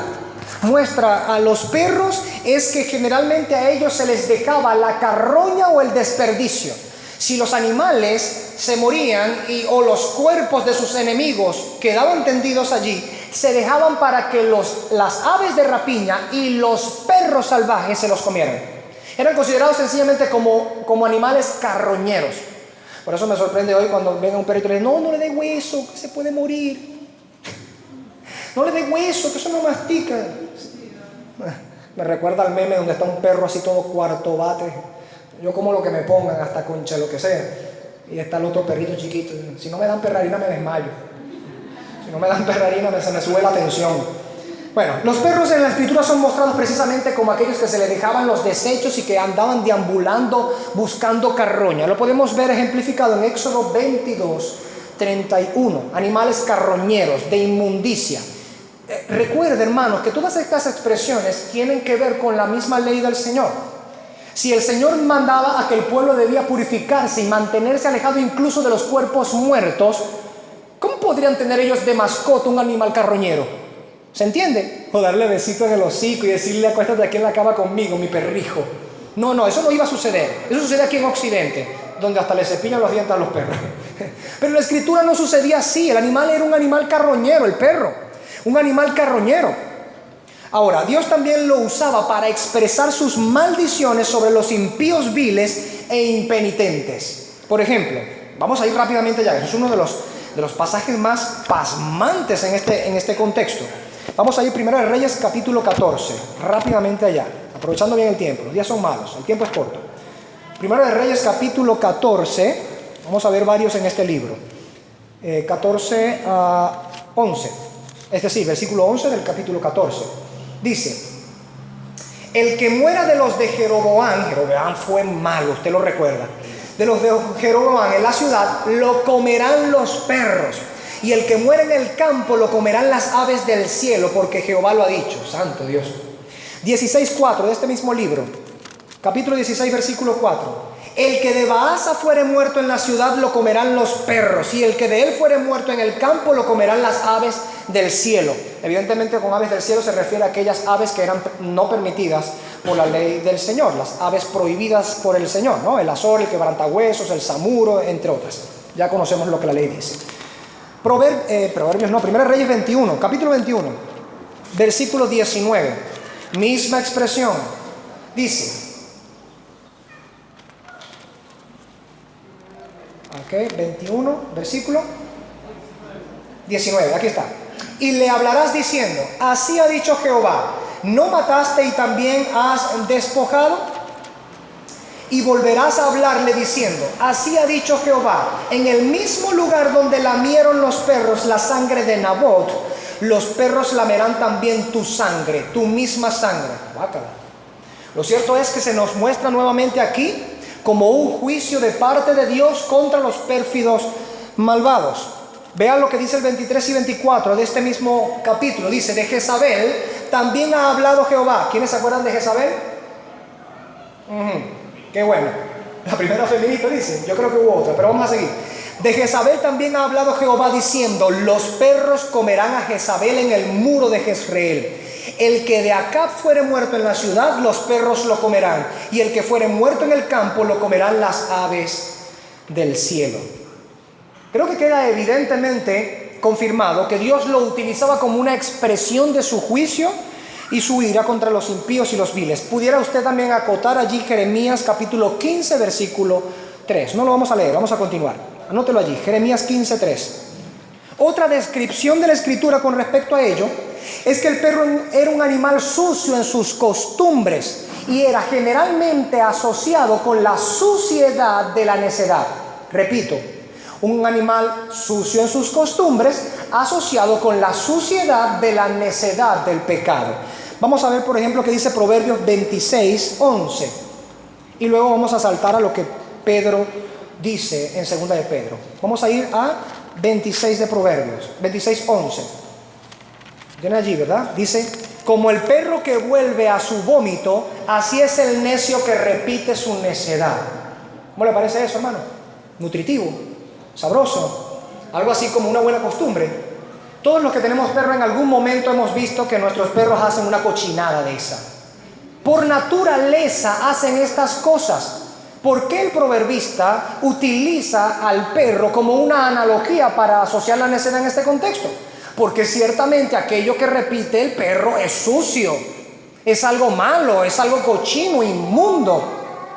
muestra a los perros es que generalmente a ellos se les dejaba la carroña o el desperdicio. Si los animales se morían o los cuerpos de sus enemigos quedaban tendidos allí, se dejaban para que las aves de rapiña y los perros salvajes se los comieran. Eran considerados sencillamente como animales carroñeros. Por eso me sorprende hoy cuando venga un perrito y le dice: no le dé hueso, que se puede morir. No le dé hueso, que eso no mastica. Me recuerda al meme donde está un perro así todo cuarto bate. Yo como lo que me pongan, hasta concha, lo que sea. Y está el otro perrito chiquito. Si no me dan perrarina me desmayo. Si no me dan perrarina se me sube la tensión. Bueno, los perros en la Escritura son mostrados precisamente como aquellos que se le dejaban los desechos y que andaban deambulando buscando carroña. Lo podemos ver ejemplificado en Éxodo 22, 31. Animales carroñeros, de inmundicia. Recuerda, hermanos, que todas estas expresiones tienen que ver con la misma ley del Señor. Si el Señor mandaba a que el pueblo debía purificarse y mantenerse alejado incluso de los cuerpos muertos, ¿cómo podrían tener ellos de mascota un animal carroñero? ¿Se entiende? O darle besito en el hocico y decirle: acuéstate aquí en la cama conmigo, mi perrijo. No, eso no iba a suceder. Eso sucede aquí en Occidente, donde hasta le cepillan los dientes a los perros. Pero en la Escritura no sucedía así. El animal era un animal carroñero, el perro. Un animal carroñero. Ahora, Dios también lo usaba para expresar sus maldiciones sobre los impíos viles e impenitentes. Por ejemplo, vamos a ir rápidamente allá. Es uno de los pasajes más pasmantes en este contexto. Vamos a ir primero a Reyes capítulo 14, rápidamente allá, aprovechando bien el tiempo. Los días son malos, el tiempo es corto. Primero de Reyes capítulo 14, vamos a ver varios en este libro. 14 a 11, es decir, versículo 11 del capítulo 14. Dice: el que muera de los de Jeroboam fue malo, usted lo recuerda, de los de Jeroboam en la ciudad, lo comerán los perros. Y el que muere en el campo lo comerán las aves del cielo, porque Jehová lo ha dicho. Santo Dios. 16:4 de este mismo libro, capítulo 16, versículo 4. El que de Baasa fuere muerto en la ciudad lo comerán los perros, y el que de él fuere muerto en el campo lo comerán las aves del cielo. Evidentemente, con aves del cielo se refiere a aquellas aves que eran no permitidas por la ley del Señor, las aves prohibidas por el Señor, ¿no? El azor, el quebrantahuesos, el samuro, entre otras. Ya conocemos lo que la ley dice. Primera Reyes 21, capítulo 21, versículo 19, misma expresión, dice, 21, versículo 19, aquí está. Y le hablarás diciendo: así ha dicho Jehová, ¿no mataste y también has despojado? y volverás a hablarle diciendo: así ha dicho Jehová, en el mismo lugar donde lamieron los perros la sangre de Nabot, los perros lamerán también tu sangre, tu misma sangre. Bácala. Lo cierto es que se nos muestra nuevamente aquí como un juicio de parte de Dios contra los pérfidos malvados. Vean lo que dice el 23 y 24 de este mismo capítulo. Dice: de Jezabel también ha hablado Jehová. ¿Quiénes se acuerdan de Jezabel? Qué bueno. La primera feminista dice. Yo creo que hubo otra, pero vamos a seguir. De Jezabel también ha hablado Jehová diciendo: los perros comerán a Jezabel en el muro de Jezreel. El que de Acab fuere muerto en la ciudad, los perros lo comerán, y el que fuere muerto en el campo, lo comerán las aves del cielo. Creo que queda evidentemente confirmado que Dios lo utilizaba como una expresión de su juicio y su ira contra los impíos y los viles. Pudiera usted también acotar allí Jeremías capítulo 15, versículo 3. No lo vamos a leer, vamos a continuar. Anótelo allí, Jeremías 15, 3. Otra descripción de la Escritura con respecto a ello es que el perro era un animal sucio en sus costumbres y era generalmente asociado con la suciedad de la necedad. Repito, un animal sucio en sus costumbres asociado con la suciedad de la necedad del pecado. Vamos a ver, por ejemplo, que dice Proverbios 26, 11. Y luego vamos a saltar a lo que Pedro dice en segunda de Pedro. Vamos a ir a 26 de Proverbios, 26, 11. ¿Tienen allí, verdad? Dice: como el perro que vuelve a su vómito, así es el necio que repite su necedad. ¿Cómo le parece eso, hermano? Nutritivo, sabroso, algo así como una buena costumbre. Todos los que tenemos perro en algún momento hemos visto que nuestros perros hacen una cochinada de esa. Por naturaleza hacen estas cosas. ¿Por qué el proverbista utiliza al perro como una analogía para asociar la necedad en este contexto? Porque ciertamente aquello que repite el perro es sucio, es algo malo, es algo cochino, inmundo.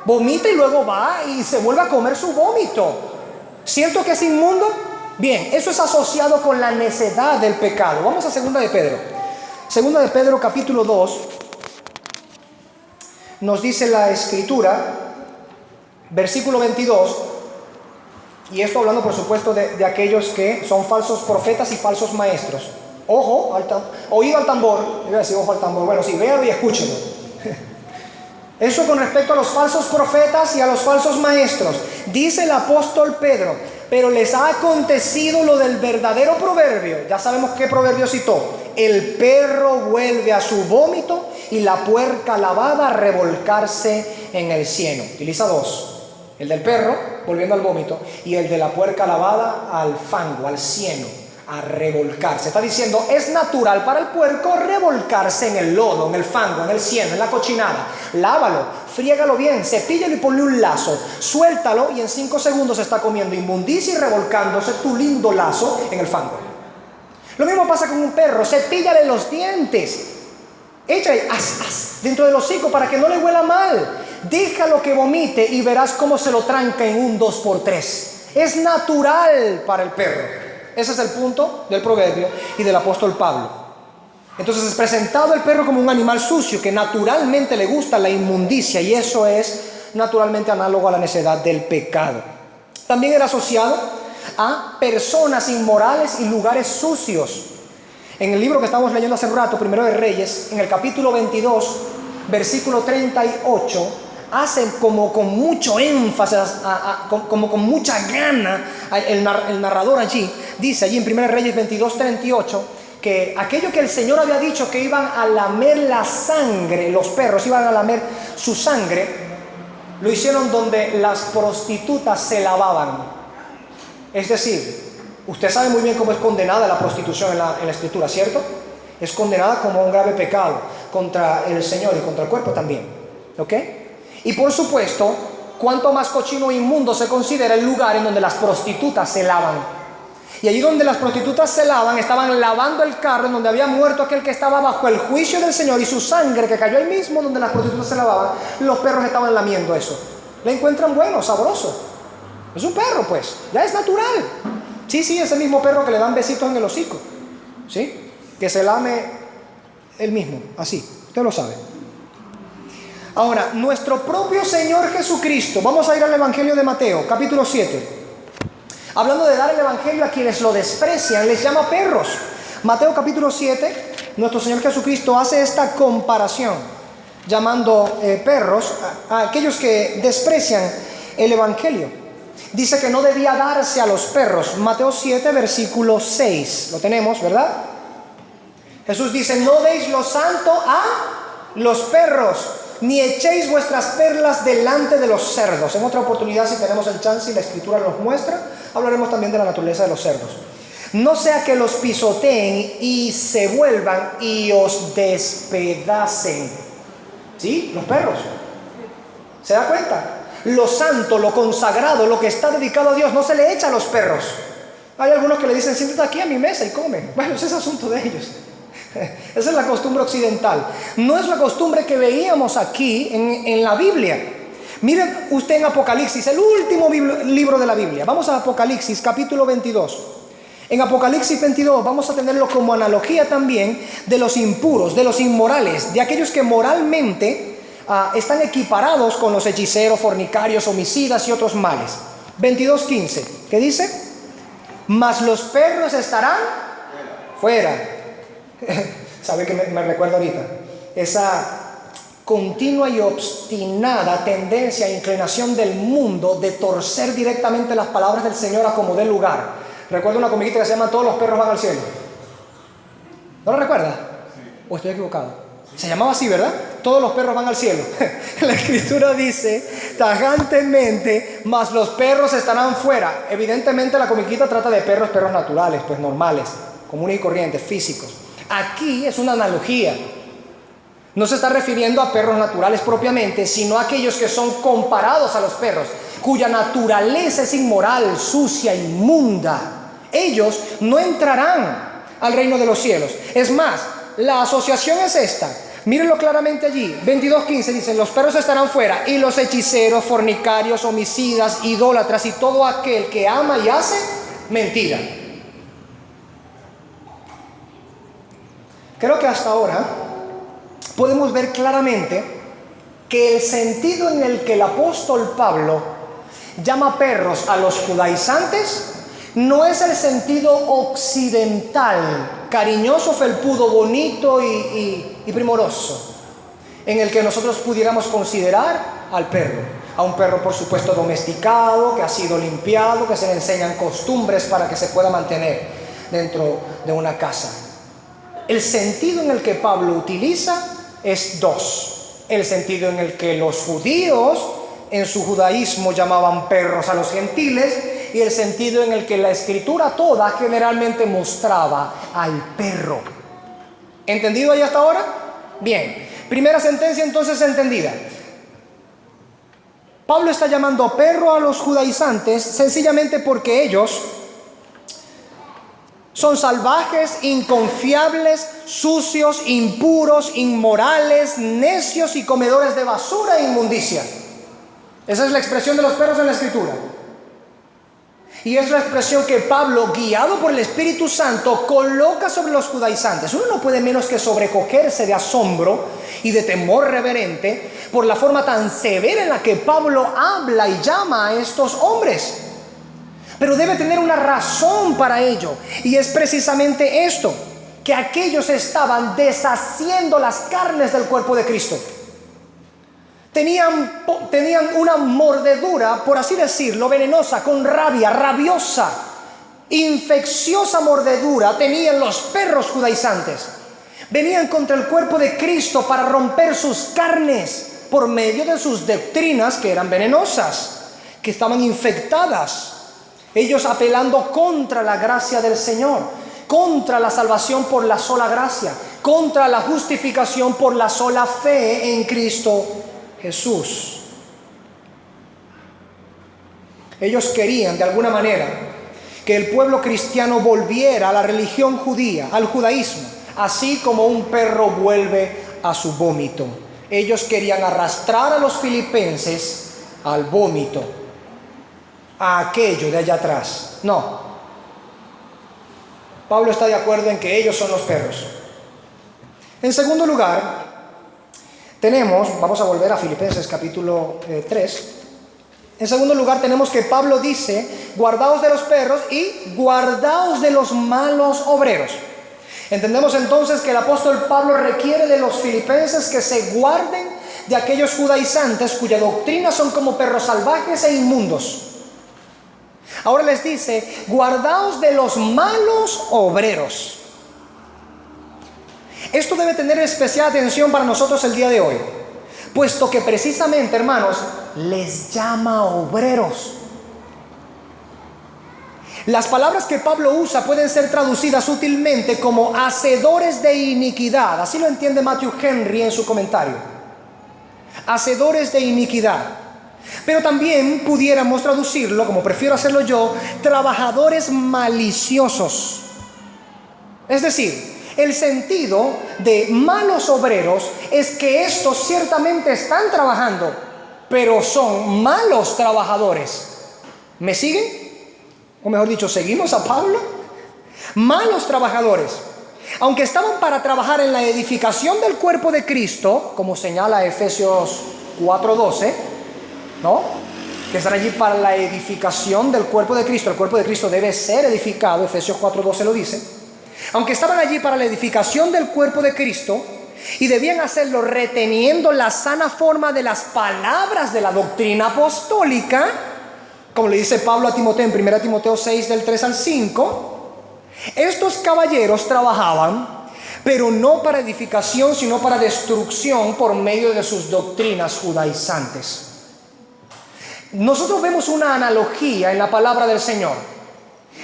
Vomita y luego va y se vuelve a comer su vómito. ¿Cierto que es inmundo? Bien, eso es asociado con la necedad del pecado. Vamos a segunda de Pedro. Segunda de Pedro capítulo 2. Nos dice la Escritura, versículo 22, y esto hablando por supuesto de aquellos que son falsos profetas y falsos maestros. Oído al tambor. Yo iba a decir ojo al tambor. Bueno, sí, véanlo y escúchenlo. Eso con respecto a los falsos profetas y a los falsos maestros. Dice el apóstol Pedro: pero les ha acontecido lo del verdadero proverbio. Ya sabemos qué proverbio citó: el perro vuelve a su vómito y la puerca lavada a revolcarse en el cieno. Utiliza dos: el del perro volviendo al vómito y el de la puerca lavada al fango, al cieno, a revolcarse. Está diciendo: es natural para el puerco revolcarse en el lodo, en el fango, en el cieno, en la cochinada. Lávalo, friégalo bien, cepíllalo y ponle un lazo, suéltalo y en 5 segundos está comiendo inmundicia y revolcándose tu lindo lazo en el fango. Lo mismo pasa con un perro: cepíllale los dientes, échale dentro del hocico para que no le huela mal, déjalo que vomite y verás cómo se lo tranca en un 2x3. Es natural para el perro. Ese es el punto del proverbio y del apóstol Pablo. Entonces es presentado el perro como un animal sucio que naturalmente le gusta la inmundicia, y eso es naturalmente análogo a la necedad del pecado. También era asociado a personas inmorales y lugares sucios. En el libro que estamos leyendo hace un rato, Primero de Reyes, en el capítulo 22, versículo 38, hacen como con mucho énfasis, como con mucha gana, el narrador allí, dice allí en 1 Reyes 22, 38, que aquello que el Señor había dicho que iban a lamer la sangre, los perros iban a lamer su sangre, lo hicieron donde las prostitutas se lavaban. Es decir, usted sabe muy bien cómo es condenada la prostitución en la Escritura, ¿cierto? Es condenada como un grave pecado contra el Señor y contra el cuerpo también, ¿ok? Y por supuesto, cuanto más cochino e inmundo se considera el lugar en donde las prostitutas se lavan. Y allí donde las prostitutas se lavan, estaban lavando el carro en donde había muerto aquel que estaba bajo el juicio del Señor, y su sangre que cayó ahí mismo donde las prostitutas se lavaban, los perros estaban lamiendo eso. Le encuentran bueno, sabroso. Es un perro, pues, ya es natural. Sí, ese mismo perro que le dan besitos en el hocico, ¿sí? Que se lame él mismo, así, usted lo sabe. Ahora, nuestro propio Señor Jesucristo, vamos a ir al Evangelio de Mateo, capítulo 7. Hablando de dar el Evangelio a quienes lo desprecian, les llama perros. Mateo capítulo 7, nuestro Señor Jesucristo hace esta comparación, llamando perros a aquellos que desprecian el Evangelio. Dice que no debía darse a los perros. Mateo 7, versículo 6. Lo tenemos, ¿verdad? Jesús dice: no deis lo santo a los perros, ni echéis vuestras perlas delante de los cerdos. En otra oportunidad, si tenemos el chance y la Escritura nos muestra, hablaremos también de la naturaleza de los cerdos. No sea que los pisoteen y se vuelvan y os despedacen. ¿Sí? Los perros. ¿Se da cuenta? Lo santo, lo consagrado, lo que está dedicado a Dios, no se le echa a los perros. Hay algunos que le dicen: siéntate aquí a mi mesa y come. Bueno, ese es asunto de ellos. Esa es la costumbre occidental. No es la costumbre que veíamos aquí en la Biblia. Miren usted en Apocalipsis, el último libro de la Biblia. Vamos a Apocalipsis capítulo 22. En Apocalipsis 22 vamos a tenerlo como analogía también de los impuros, de los inmorales, de aquellos que moralmente están equiparados con los hechiceros, fornicarios, homicidas y otros males. 22:15, ¿qué dice? Mas los perros estarán fuera. ¿Sabe qué me recuerda ahorita? Esa continua y obstinada tendencia e inclinación del mundo de torcer directamente las palabras del Señor a como dé lugar. Recuerdo una comiquita que se llama Todos los perros van al cielo. ¿No lo recuerda? ¿O estoy equivocado? Se llamaba así, ¿verdad? Todos los perros van al cielo. La Escritura dice tajantemente: mas los perros estarán fuera. Evidentemente la comiquita trata de perros naturales, pues normales, comunes y corrientes, físicos. Aquí es una analogía. No se está refiriendo a perros naturales propiamente, sino a aquellos que son comparados a los perros, cuya naturaleza es inmoral, sucia, inmunda. Ellos no entrarán al reino de los cielos. Es más, la asociación es esta. Mírenlo claramente allí. 22:15 dice: los perros estarán fuera, y los hechiceros, fornicarios, homicidas, idólatras y todo aquel que ama y hace mentira. Creo que hasta ahora podemos ver claramente que el sentido en el que el apóstol Pablo llama perros a los judaizantes no es el sentido occidental, cariñoso, felpudo, bonito y primoroso, en el que nosotros pudiéramos considerar al perro. A un perro, por supuesto, domesticado, que ha sido limpiado, que se le enseñan costumbres para que se pueda mantener dentro de una casa. El sentido en el que Pablo utiliza es dos. El sentido en el que los judíos en su judaísmo llamaban perros a los gentiles, y el sentido en el que la Escritura toda generalmente mostraba al perro. ¿Entendido ahí hasta ahora? Bien. Primera sentencia entonces entendida. Pablo está llamando perro a los judaizantes sencillamente porque ellos son salvajes, inconfiables, sucios, impuros, inmorales, necios y comedores de basura e inmundicia. Esa es la expresión de los perros en la Escritura. Y es la expresión que Pablo, guiado por el Espíritu Santo, coloca sobre los judaizantes. Uno no puede menos que sobrecogerse de asombro y de temor reverente por la forma tan severa en la que Pablo habla y llama a estos hombres. Pero debe tener una razón para ello, y es precisamente esto: que aquellos estaban deshaciendo las carnes del cuerpo de Cristo. Tenían una mordedura, por así decirlo, venenosa, con rabia, rabiosa, infecciosa mordedura tenían los perros judaizantes. Venían contra el cuerpo de Cristo para romper sus carnes por medio de sus doctrinas que eran venenosas, que estaban infectadas. Ellos apelando contra la gracia del Señor, contra la salvación por la sola gracia, contra la justificación por la sola fe en Cristo Jesús. Ellos querían de alguna manera que el pueblo cristiano volviera a la religión judía, al judaísmo, así como un perro vuelve a su vómito. Ellos querían arrastrar a los filipenses al vómito, a aquello de allá atrás. No. Pablo está de acuerdo en que ellos son los perros. En segundo lugar, vamos a volver a Filipenses capítulo 3. En segundo lugar tenemos que Pablo dice, guardaos de los perros y guardaos de los malos obreros. Entendemos entonces que el apóstol Pablo requiere de los filipenses que se guarden de aquellos judaizantes cuya doctrina son como perros salvajes e inmundos. Ahora les dice, guardaos de los malos obreros. Esto debe tener especial atención para nosotros el día de hoy, puesto que precisamente, hermanos, les llama obreros. Las palabras que Pablo usa pueden ser traducidas útilmente como hacedores de iniquidad. Así lo entiende Matthew Henry en su comentario. Hacedores de iniquidad. Pero también pudiéramos traducirlo, como prefiero hacerlo yo, trabajadores maliciosos. Es decir, el sentido de malos obreros es que estos ciertamente están trabajando, pero son malos trabajadores. ¿Me siguen? O mejor dicho, ¿seguimos a Pablo? Malos trabajadores. Aunque estaban para trabajar en la edificación del cuerpo de Cristo, como señala Efesios 4:12, ¿no? Que están allí para la edificación del cuerpo de Cristo. El cuerpo de Cristo debe ser edificado, Efesios 4:12 lo dice. Aunque estaban allí para la edificación del cuerpo de Cristo y debían hacerlo reteniendo la sana forma de las palabras de la doctrina apostólica, como le dice Pablo a Timoteo en 1 Timoteo 6 del 3 al 5, estos caballeros trabajaban, pero no para edificación, sino para destrucción por medio de sus doctrinas judaizantes. Nosotros vemos una analogía en la palabra del Señor.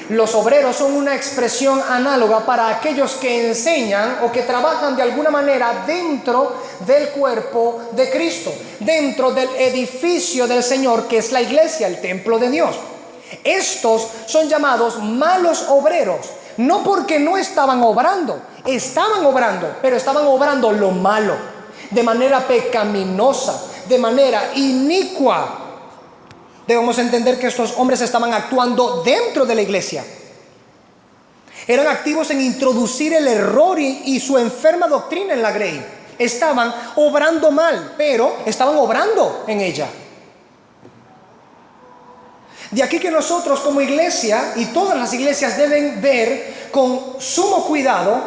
Los obreros son una expresión análoga para aquellos que enseñan o que trabajan de alguna manera dentro del cuerpo de Cristo, dentro del edificio del Señor, que es la iglesia, el templo de Dios. Estos son llamados malos obreros, no porque no estaban obrando, pero estaban obrando lo malo, de manera pecaminosa, de manera inicua. Debemos entender que estos hombres estaban actuando dentro de la iglesia. Eran activos en introducir el error y su enferma doctrina en la grey. Estaban obrando mal, pero estaban obrando en ella. De aquí que nosotros como iglesia, y todas las iglesias deben ver con sumo cuidado,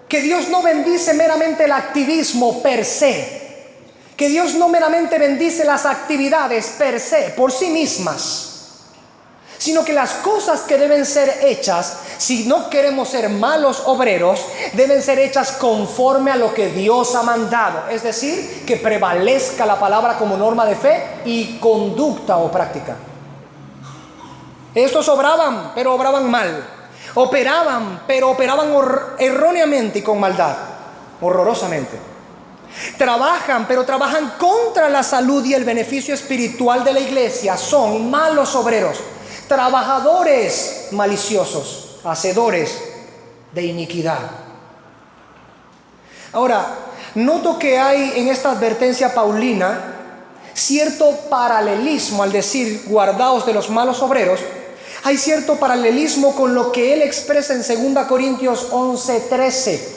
que Dios no bendice meramente el activismo per se. Que Dios no meramente bendice las actividades per se, por sí mismas, sino que las cosas que deben ser hechas, si no queremos ser malos obreros, deben ser hechas conforme a lo que Dios ha mandado. Es decir, que prevalezca la palabra como norma de fe y conducta o práctica. Estos obraban, pero obraban mal. Operaban, pero operaban erróneamente y con maldad, horrorosamente. Trabajan, pero trabajan contra la salud y el beneficio espiritual de la iglesia. Son malos obreros, trabajadores maliciosos, hacedores de iniquidad. Ahora, noto que hay en esta advertencia paulina cierto paralelismo al decir guardaos de los malos obreros. Hay cierto paralelismo con lo que él expresa en 2 Corintios 11:13.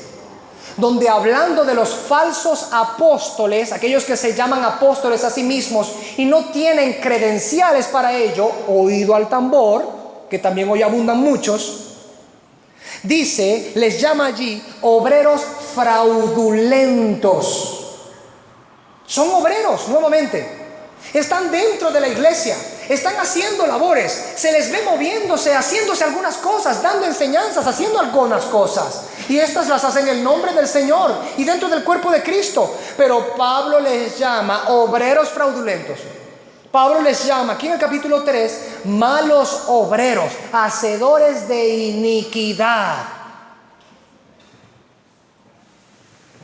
Donde hablando de los falsos apóstoles, aquellos que se llaman apóstoles a sí mismos y no tienen credenciales para ello, oído al tambor, que también hoy abundan muchos, dice, les llama allí obreros fraudulentos. Son obreros, nuevamente. Están dentro de la iglesia, están haciendo labores, se les ve moviéndose, haciéndose algunas cosas, dando enseñanzas, haciendo algunas cosas. Y estas las hacen en el nombre del Señor y dentro del cuerpo de Cristo. Pero Pablo les llama obreros fraudulentos. Pablo les llama, aquí en el capítulo 3, malos obreros, hacedores de iniquidad.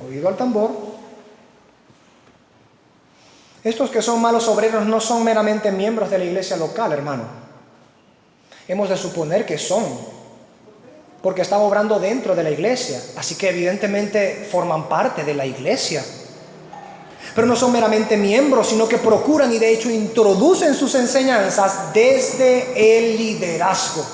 Oído al tambor. Estos que son malos obreros no son meramente miembros de la iglesia local, hermano. Hemos de suponer que son, porque están obrando dentro de la iglesia, así que evidentemente forman parte de la iglesia. Pero no son meramente miembros, sino que procuran y de hecho introducen sus enseñanzas desde el liderazgo.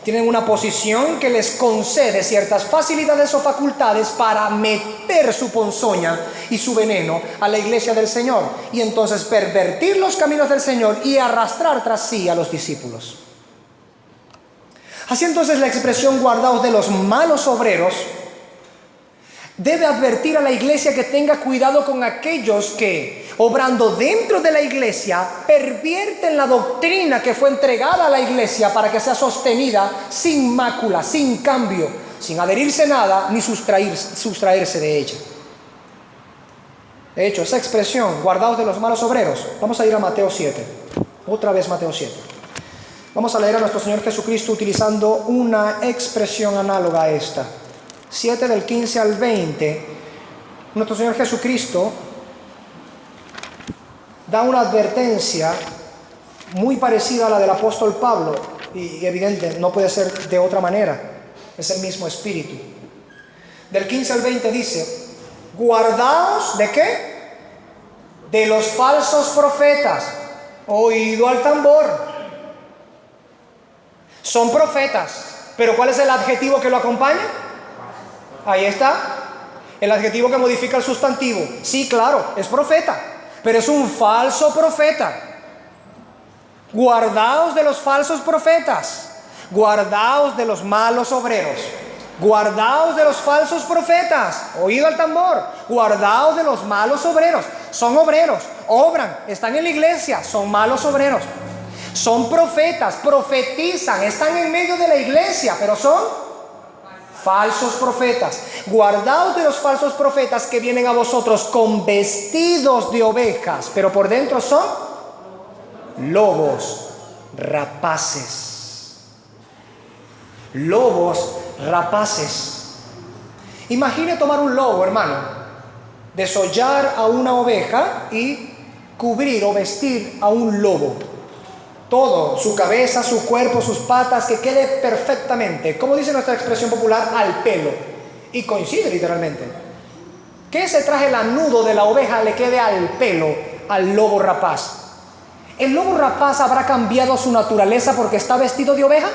Tienen una posición que les concede ciertas facilidades o facultades para meter su ponzoña y su veneno a la iglesia del Señor. Y entonces pervertir los caminos del Señor y arrastrar tras sí a los discípulos. Así entonces la expresión guardaos de los malos obreros debe advertir a la iglesia que tenga cuidado con aquellos que, obrando dentro de la iglesia, pervierten la doctrina que fue entregada a la iglesia para que sea sostenida sin mácula, sin cambio, sin adherirse nada ni sustraerse de ella. De hecho, esa expresión, guardaos de los malos obreros, vamos a ir a Mateo 7, otra vez Mateo 7. Vamos a leer a nuestro Señor Jesucristo utilizando una expresión análoga a esta. 7 del 15 al 20, nuestro Señor Jesucristo da una advertencia muy parecida a la del apóstol Pablo, y evidente, no puede ser de otra manera, es el mismo espíritu. Del 15 al 20 dice: guardaos ¿de qué? De los falsos profetas. Oído al tambor. Son profetas, pero ¿cuál es el adjetivo que lo acompaña? Ahí está, el adjetivo que modifica el sustantivo. Sí, claro, es profeta, pero es un falso profeta. Guardaos de los falsos profetas, guardaos de los malos obreros, guardaos de los falsos profetas. Oído al tambor. Guardaos de los malos obreros. Son obreros, obran, están en la iglesia, son malos obreros. Son profetas, profetizan, están en medio de la iglesia, pero son falsos profetas. Guardaos de los falsos profetas que vienen a vosotros con vestidos de ovejas, pero por dentro son lobos rapaces. Lobos rapaces. Imagine tomar un lobo, hermano, desollar a una oveja y cubrir o vestir a un lobo. Todo, su cabeza, su cuerpo, sus patas, que quede perfectamente, como dice nuestra expresión popular, al pelo. Y coincide literalmente. Que ese traje lanudo de la oveja le quede al pelo al lobo rapaz. ¿El lobo rapaz habrá cambiado su naturaleza porque está vestido de oveja?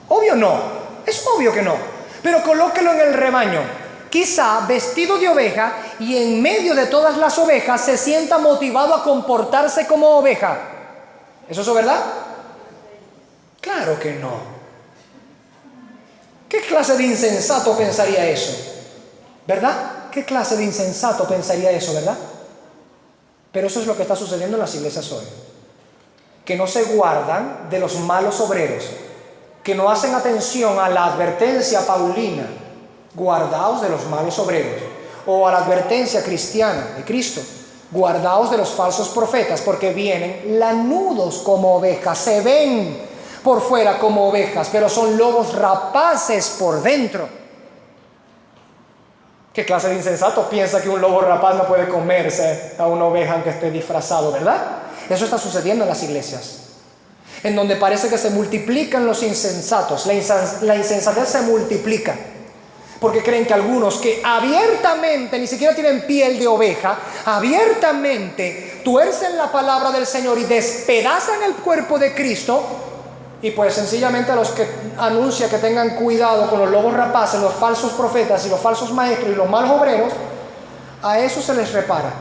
Obvio no, es obvio que no. Pero colóquelo en el rebaño, quizá vestido de oveja, y en medio de todas las ovejas se sienta motivado a comportarse como oveja. ¿Es eso verdad? Claro que no. ¿Qué clase de insensato pensaría eso? ¿Verdad? ¿Qué clase de insensato pensaría eso, verdad? Pero eso es lo que está sucediendo en las iglesias hoy. Que no se guardan de los malos obreros, que no hacen atención a la advertencia paulina, guardaos de los malos obreros, o a la advertencia cristiana de Cristo, guardaos de los falsos profetas, porque vienen lanudos como ovejas, se ven por fuera como ovejas, pero son lobos rapaces por dentro. ¿Qué clase de insensato piensa que un lobo rapaz no puede comerse a una oveja aunque esté disfrazado, verdad? Eso está sucediendo en las iglesias, en donde parece que se multiplican los insensatos. La insensatez se multiplica, porque creen que algunos que abiertamente ni siquiera tienen piel de oveja, abiertamente tuercen la palabra del Señor y despedazan el cuerpo de Cristo. Y pues sencillamente a los que anuncia que tengan cuidado con los lobos rapaces, los falsos profetas y los falsos maestros y los malos obreros, a eso se les repara.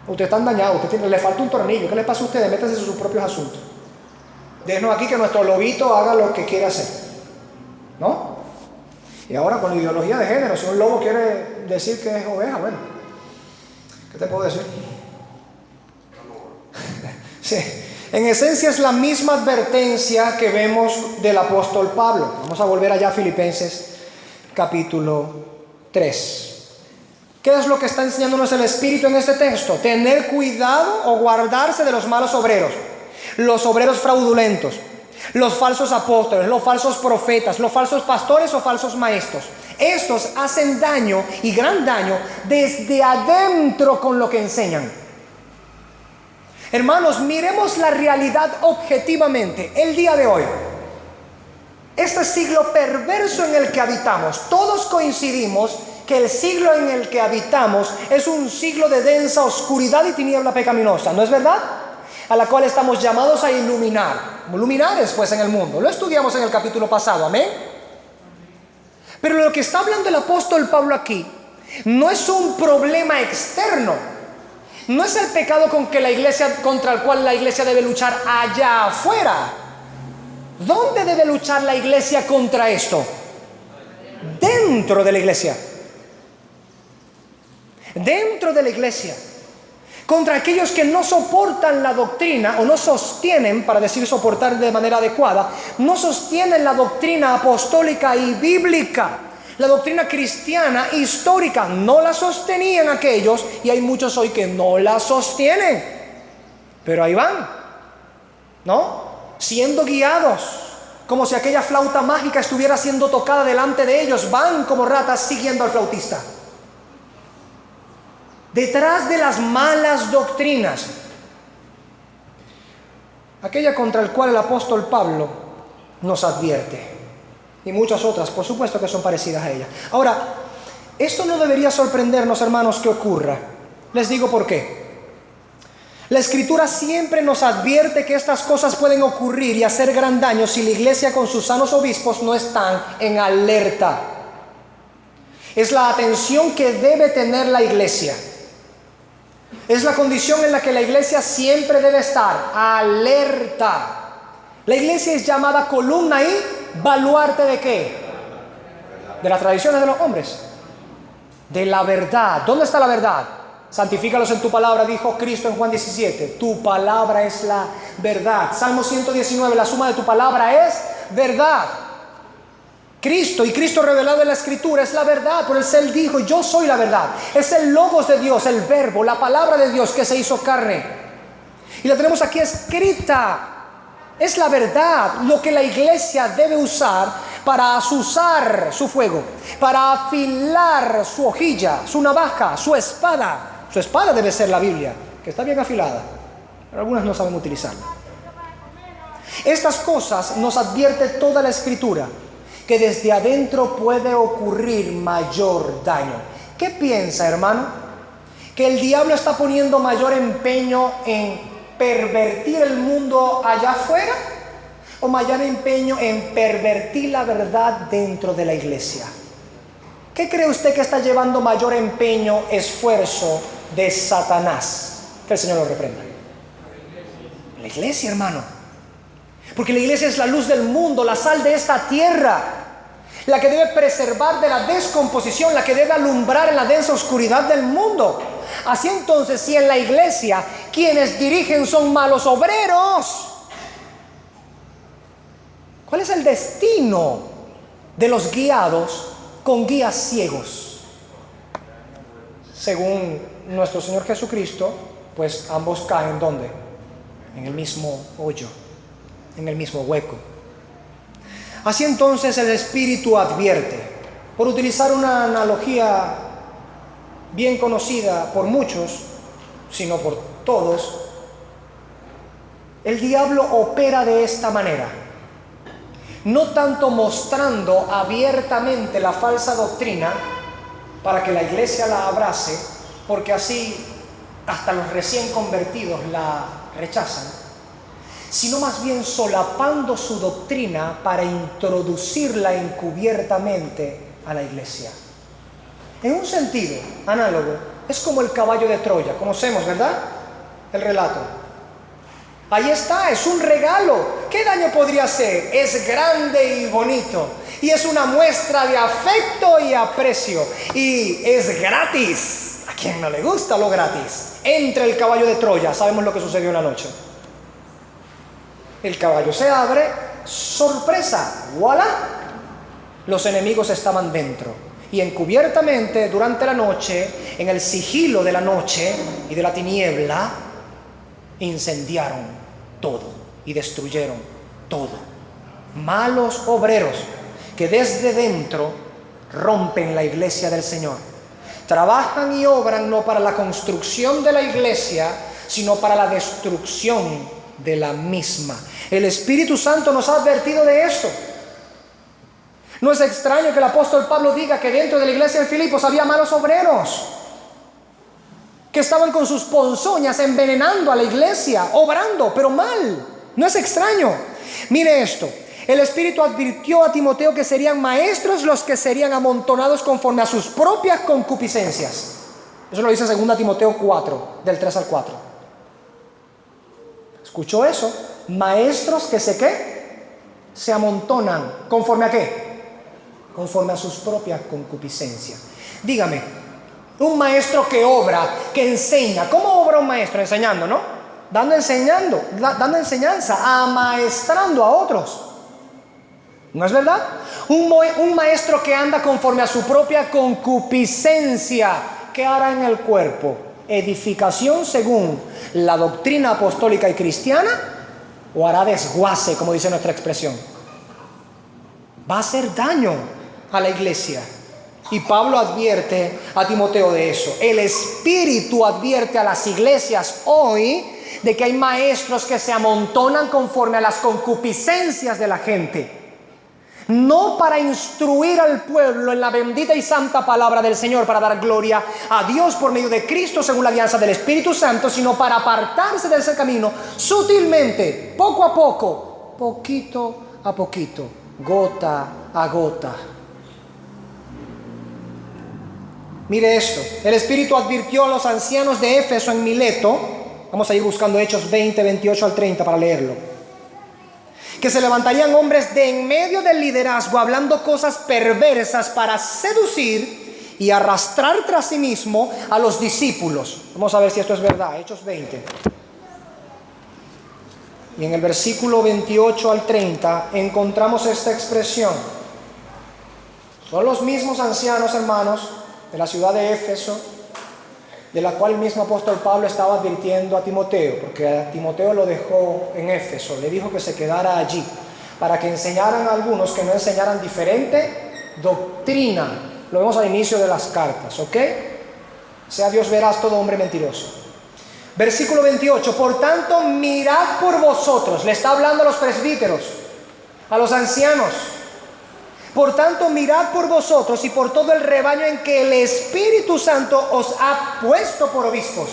Ustedes están dañados, le falta un tornillo. ¿Qué les pasa a ustedes? Métanse en sus propios asuntos. Déjenos aquí que nuestro lobito haga lo que quiera hacer, ¿no? Y ahora con la ideología de género, si un lobo quiere decir que es oveja, bueno, ¿qué te puedo decir? Sí, en esencia es la misma advertencia que vemos del apóstol Pablo. Vamos a volver allá a Filipenses capítulo 3. ¿Qué es lo que está enseñándonos el Espíritu en este texto? Tener cuidado o guardarse de los malos obreros, los obreros fraudulentos, los falsos apóstoles, los falsos profetas, los falsos pastores o falsos maestros. Estos hacen daño, y gran daño, desde adentro con lo que enseñan. Hermanos, miremos la realidad objetivamente. El día de hoy, este siglo perverso en el que habitamos, todos coincidimos que el siglo en el que habitamos es un siglo de densa oscuridad y tiniebla pecaminosa, ¿no es verdad? A la cual estamos llamados a iluminar. luminares pues en el mundo. Lo estudiamos en el capítulo pasado, amén. Pero lo que está hablando el apóstol Pablo aquí no es un problema externo. No es el pecado contra el cual la iglesia debe luchar allá afuera. ¿Dónde debe luchar la iglesia contra esto? Dentro de la iglesia. Dentro de la iglesia. Contra aquellos que no soportan la doctrina o no sostienen, para decir soportar de manera adecuada, no sostienen la doctrina apostólica y bíblica. La doctrina cristiana histórica no la sostenían aquellos, y hay muchos hoy que no la sostienen. Pero ahí van, ¿no? Siendo guiados, como si aquella flauta mágica estuviera siendo tocada delante de ellos. Van como ratas siguiendo al flautista. Detrás de las malas doctrinas, aquella contra la cual el apóstol Pablo nos advierte, y muchas otras, por supuesto, que son parecidas a ella. Ahora, esto no debería sorprendernos, hermanos, que ocurra. Les digo por qué. La Escritura siempre nos advierte que estas cosas pueden ocurrir y hacer gran daño si la iglesia con sus sanos obispos no están en alerta. Es la atención que debe tener la iglesia. Es la condición en la que la iglesia siempre debe estar, alerta. La iglesia es llamada columna y baluarte ¿de qué? De las tradiciones de los hombres. De la verdad. ¿Dónde está la verdad? Santifícalos en tu palabra, dijo Cristo en Juan 17. Tu palabra es la verdad. Salmo 119, la suma de tu palabra es verdad. Cristo y Cristo revelado en la Escritura es la verdad. Por eso Él dijo, yo soy la verdad. Es el logos de Dios, el verbo, la palabra de Dios que se hizo carne. Y la tenemos aquí escrita. Es la verdad lo que la iglesia debe usar para azuzar su fuego, para afilar su hojilla, su navaja, su espada. Su espada debe ser la Biblia, que está bien afilada, pero algunas no saben utilizarla. Estas cosas nos advierte toda la Escritura, que desde adentro puede ocurrir mayor daño. ¿Qué piensa, hermano? ¿Que el diablo está poniendo mayor empeño en pervertir el mundo allá afuera, o mayor empeño en pervertir la verdad dentro de la iglesia? ¿Qué cree usted que está llevando mayor empeño, esfuerzo de Satanás? Que el Señor lo reprenda. La iglesia, hermano. Porque la iglesia es la luz del mundo, la sal de esta tierra, la que debe preservar de la descomposición, la que debe alumbrar en la densa oscuridad del mundo. Así entonces, si en la iglesia quienes dirigen son malos obreros, ¿cuál es el destino de los guiados con guías ciegos? Según nuestro Señor Jesucristo, pues ambos caen ¿dónde? En el mismo hoyo, en el mismo hueco. Así entonces el Espíritu advierte, por utilizar una analogía bien conocida por muchos, sino por todos, el diablo opera de esta manera, no tanto mostrando abiertamente la falsa doctrina para que la iglesia la abrace, porque así hasta los recién convertidos la rechazan, sino más bien solapando su doctrina para introducirla encubiertamente a la iglesia. En un sentido análogo, es como el caballo de Troya. Conocemos, ¿verdad? El relato. Ahí está, es un regalo. ¿Qué daño podría hacer? Es grande y bonito. Y es una muestra de afecto y aprecio. Y es gratis. ¿A quién no le gusta lo gratis? Entra el caballo de Troya. Sabemos lo que sucedió en la noche. El caballo se abre. Sorpresa. ¡Voilà! Los enemigos estaban dentro. Y encubiertamente durante la noche, en el sigilo de la noche y de la tiniebla, incendiaron todo y destruyeron todo. Malos obreros que desde dentro rompen la iglesia del Señor. Trabajan y obran no para la construcción de la iglesia, sino para la destrucción de la misma. El Espíritu Santo nos ha advertido de esto. No es extraño que el apóstol Pablo diga que dentro de la iglesia de Filipos había malos obreros que estaban con sus ponzoñas envenenando a la iglesia, obrando, pero mal. No es extraño. Mire esto. El Espíritu advirtió a Timoteo que serían maestros los que serían amontonados conforme a sus propias concupiscencias. Eso lo dice 2 Timoteo 4, del 3 al 4. ¿Escuchó eso? Maestros que se amontonan. ¿Conforme a qué? Conforme a sus propias concupiscencias. Dígame, un maestro que obra, que enseña. ¿Cómo obra un maestro? Enseñando, ¿no? Dando enseñanza, amaestrando a otros. ¿No es verdad? Un maestro que anda conforme a su propia concupiscencia, ¿qué hará en el cuerpo? ¿Edificación según la doctrina apostólica y cristiana? ¿O hará desguace, como dice nuestra expresión? Va a hacer daño a la iglesia. Y Pablo advierte a Timoteo de eso. El Espíritu advierte a las iglesias hoy de que hay maestros que se amontonan conforme a las concupiscencias de la gente. No para instruir al pueblo en la bendita y santa palabra del Señor, para dar gloria a Dios por medio de Cristo según la alianza del Espíritu Santo, sino para apartarse de ese camino sutilmente, poco a poco, poquito a poquito, gota a gota. Mire esto, el Espíritu advirtió a los ancianos de Éfeso en Mileto, vamos a ir buscando Hechos 20, 28 al 30 para leerlo, que se levantarían hombres de en medio del liderazgo hablando cosas perversas para seducir y arrastrar tras sí mismo a los discípulos. Vamos a ver si esto es verdad. Hechos 20. Y en el versículo 28 al 30 encontramos esta expresión. Son los mismos ancianos, hermanos, de la ciudad de Éfeso, de la cual el mismo apóstol Pablo estaba advirtiendo a Timoteo, porque a Timoteo lo dejó en Éfeso, le dijo que se quedara allí, para que enseñaran a algunos que no enseñaran diferente doctrina. Lo vemos al inicio de las cartas, ¿ok? Sea Dios veraz, todo hombre mentiroso. Versículo 28, por tanto, mirad por vosotros, le está hablando a los presbíteros, a los ancianos. Por tanto, mirad por vosotros y por todo el rebaño en que el Espíritu Santo os ha puesto por obispos,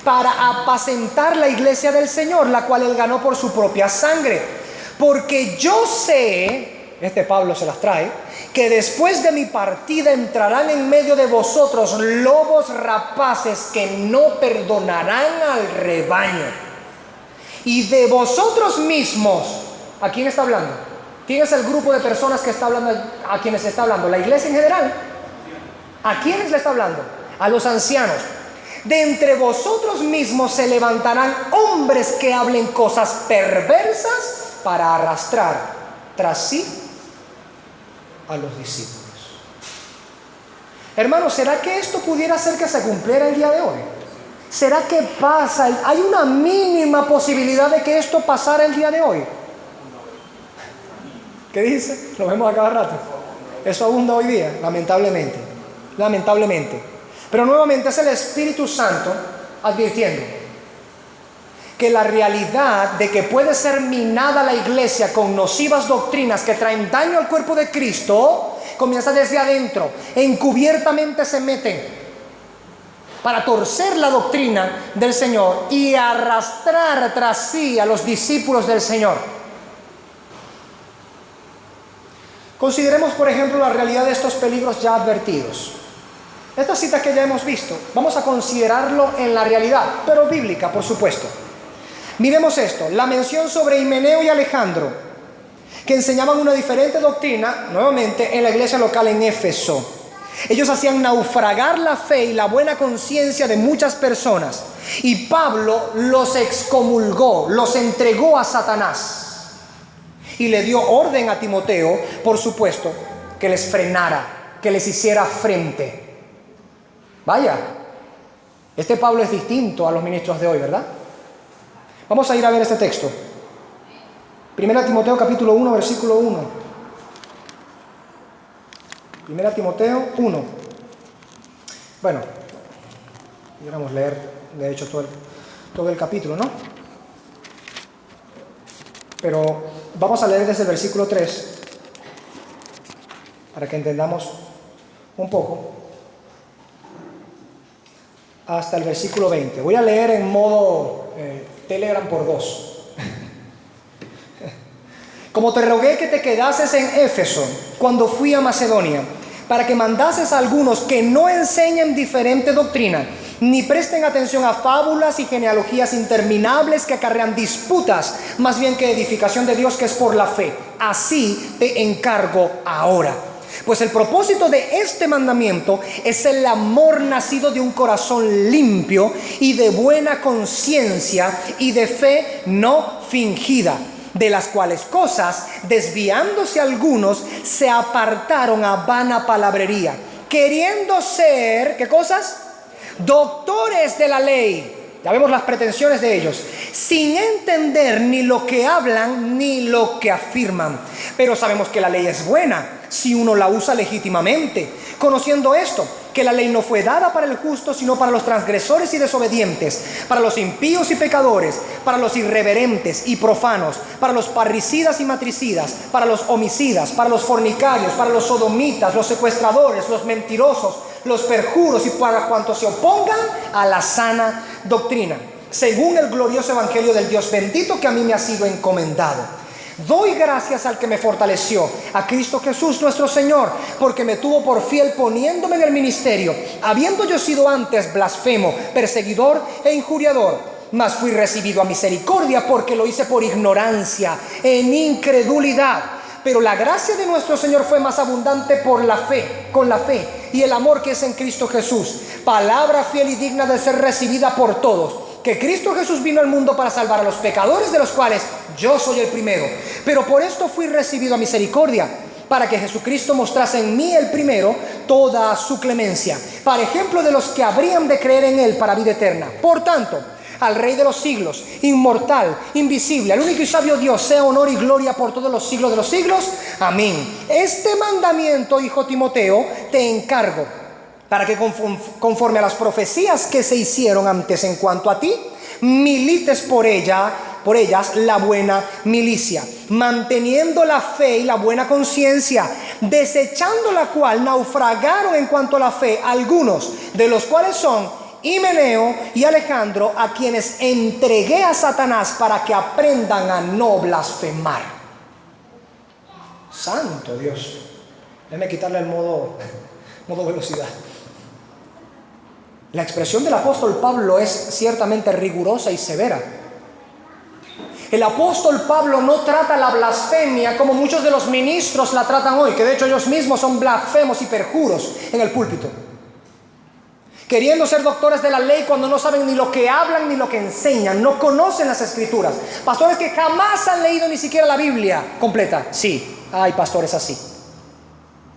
para apacentar la iglesia del Señor, la cual Él ganó por su propia sangre. Porque yo sé, Pablo se las trae, que después de mi partida entrarán en medio de vosotros lobos rapaces que no perdonarán al rebaño. Y de vosotros mismos, ¿a quién está hablando? ¿Quién es el grupo de personas que está hablando, a quienes está hablando? ¿La iglesia en general? ¿A quiénes le está hablando? A los ancianos. De entre vosotros mismos se levantarán hombres que hablen cosas perversas para arrastrar tras sí a los discípulos. Hermanos, ¿será que esto pudiera ser que se cumpliera el día de hoy? ¿Será que pasa? ¿Hay una mínima posibilidad de que esto pasara el día de hoy? ¿Qué dice? Lo vemos a cada rato. Eso abunda hoy día, lamentablemente. Lamentablemente. Pero nuevamente es el Espíritu Santo advirtiendo que la realidad de que puede ser minada la iglesia con nocivas doctrinas que traen daño al cuerpo de Cristo comienza desde adentro. Encubiertamente se meten para torcer la doctrina del Señor y arrastrar tras sí a los discípulos del Señor. Consideremos, por ejemplo, la realidad de estos peligros ya advertidos. Esta cita que ya hemos visto, vamos a considerarlo en la realidad, pero bíblica, por supuesto. Miremos esto, la mención sobre Himeneo y Alejandro, que enseñaban una diferente doctrina, nuevamente, en la iglesia local en Éfeso. Ellos hacían naufragar la fe y la buena conciencia de muchas personas. Y Pablo los excomulgó, los entregó a Satanás. Y le dio orden a Timoteo, por supuesto, que les frenara, que les hiciera frente. Vaya, Pablo es distinto a los ministros de hoy, ¿verdad? Vamos a ir a ver este texto. 1 Timoteo capítulo 1, versículo 1. 1 Timoteo 1. Bueno, pudiéramos leer, de hecho, todo el capítulo, ¿no? Pero vamos a leer desde el versículo 3 para que entendamos un poco hasta el versículo 20. Voy a leer en modo Telegram por 2. como te rogué que te quedases en Éfeso cuando fui a Macedonia, para que mandases a algunos que no enseñen diferente doctrina, ni presten atención a fábulas y genealogías interminables que acarrean disputas, más bien que edificación de Dios que es por la fe. Así te encargo ahora. Pues el propósito de este mandamiento es el amor nacido de un corazón limpio y de buena conciencia y de fe no fingida, de las cuales cosas, desviándose algunos, se apartaron a vana palabrería, queriendo ser, ¿qué cosas? Doctores de la ley. Ya vemos las pretensiones de ellos, sin entender ni lo que hablan ni lo que afirman. Pero sabemos que la ley es buena si uno la usa legítimamente, conociendo esto, que la ley no fue dada para el justo, sino para los transgresores y desobedientes, para los impíos y pecadores, para los irreverentes y profanos, para los parricidas y matricidas, para los homicidas, para los fornicarios, para los sodomitas, los secuestradores, los mentirosos, los perjuros y para cuantos se opongan a la sana doctrina, según el glorioso evangelio del Dios bendito que a mí me ha sido encomendado. Doy gracias al que me fortaleció, a Cristo Jesús nuestro Señor, porque me tuvo por fiel poniéndome en el ministerio, habiendo yo sido antes blasfemo, perseguidor e injuriador. Mas fui recibido a misericordia porque lo hice por ignorancia, en incredulidad. Pero la gracia de nuestro Señor fue más abundante por la fe, con la fe y el amor que es en Cristo Jesús. Palabra fiel y digna de ser recibida por todos, que Cristo Jesús vino al mundo para salvar a los pecadores, de los cuales yo soy el primero. Pero por esto fui recibido a misericordia, para que Jesucristo mostrase en mí el primero toda su clemencia, para ejemplo de los que habrían de creer en él para vida eterna. Por tanto, al Rey de los siglos, inmortal, invisible, al único y sabio Dios, sea honor y gloria por todos los siglos de los siglos. Amén. Este mandamiento, hijo Timoteo, te encargo, para que conforme a las profecías que se hicieron antes en cuanto a ti, milites por ellas la buena milicia, manteniendo la fe y la buena conciencia, desechando la cual naufragaron en cuanto a la fe algunos, de los cuales son Himeneo y Alejandro, a quienes entregué a Satanás para que aprendan a no blasfemar. Santo Dios. Déjame quitarle el modo velocidad. La expresión del apóstol Pablo es ciertamente rigurosa y severa. El apóstol Pablo no trata la blasfemia como muchos de los ministros la tratan hoy, que de hecho ellos mismos son blasfemos y perjuros en el púlpito, queriendo ser doctores de la ley cuando no saben ni lo que hablan ni lo que enseñan, no conocen las escrituras. Pastores que jamás han leído ni siquiera la Biblia completa. Sí, hay pastores así,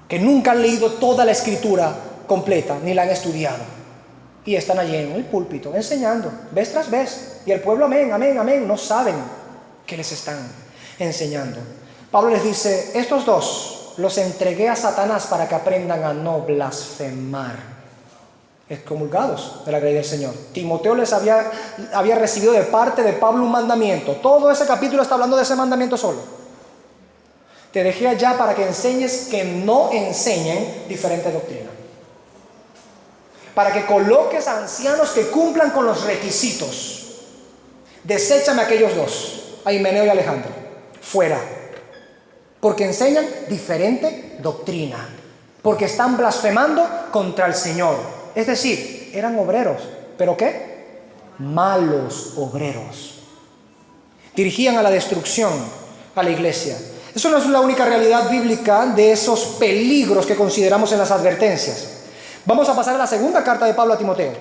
que nunca han leído toda la escritura completa, ni la han estudiado, y están allí en el púlpito enseñando, vez tras vez, y el pueblo amén, amén, amén, no saben qué les están enseñando. Pablo les dice, estos dos los entregué a Satanás para que aprendan a no blasfemar. Excomulgados de la grey del Señor. Timoteo les había recibido de parte de Pablo un mandamiento. Todo ese capítulo está hablando de ese mandamiento solo. Te dejé allá para que enseñes que no enseñen diferente doctrina, para que coloques a ancianos que cumplan con los requisitos. Deséchame a aquellos dos, a Himeneo y Alejandro, fuera, porque enseñan diferente doctrina, porque están blasfemando contra el Señor. Es decir, eran obreros, ¿pero qué? Malos obreros. Dirigían a la destrucción a la iglesia. Eso no es la única realidad bíblica de esos peligros que consideramos en las advertencias. Vamos a pasar a la segunda carta de Pablo a Timoteo.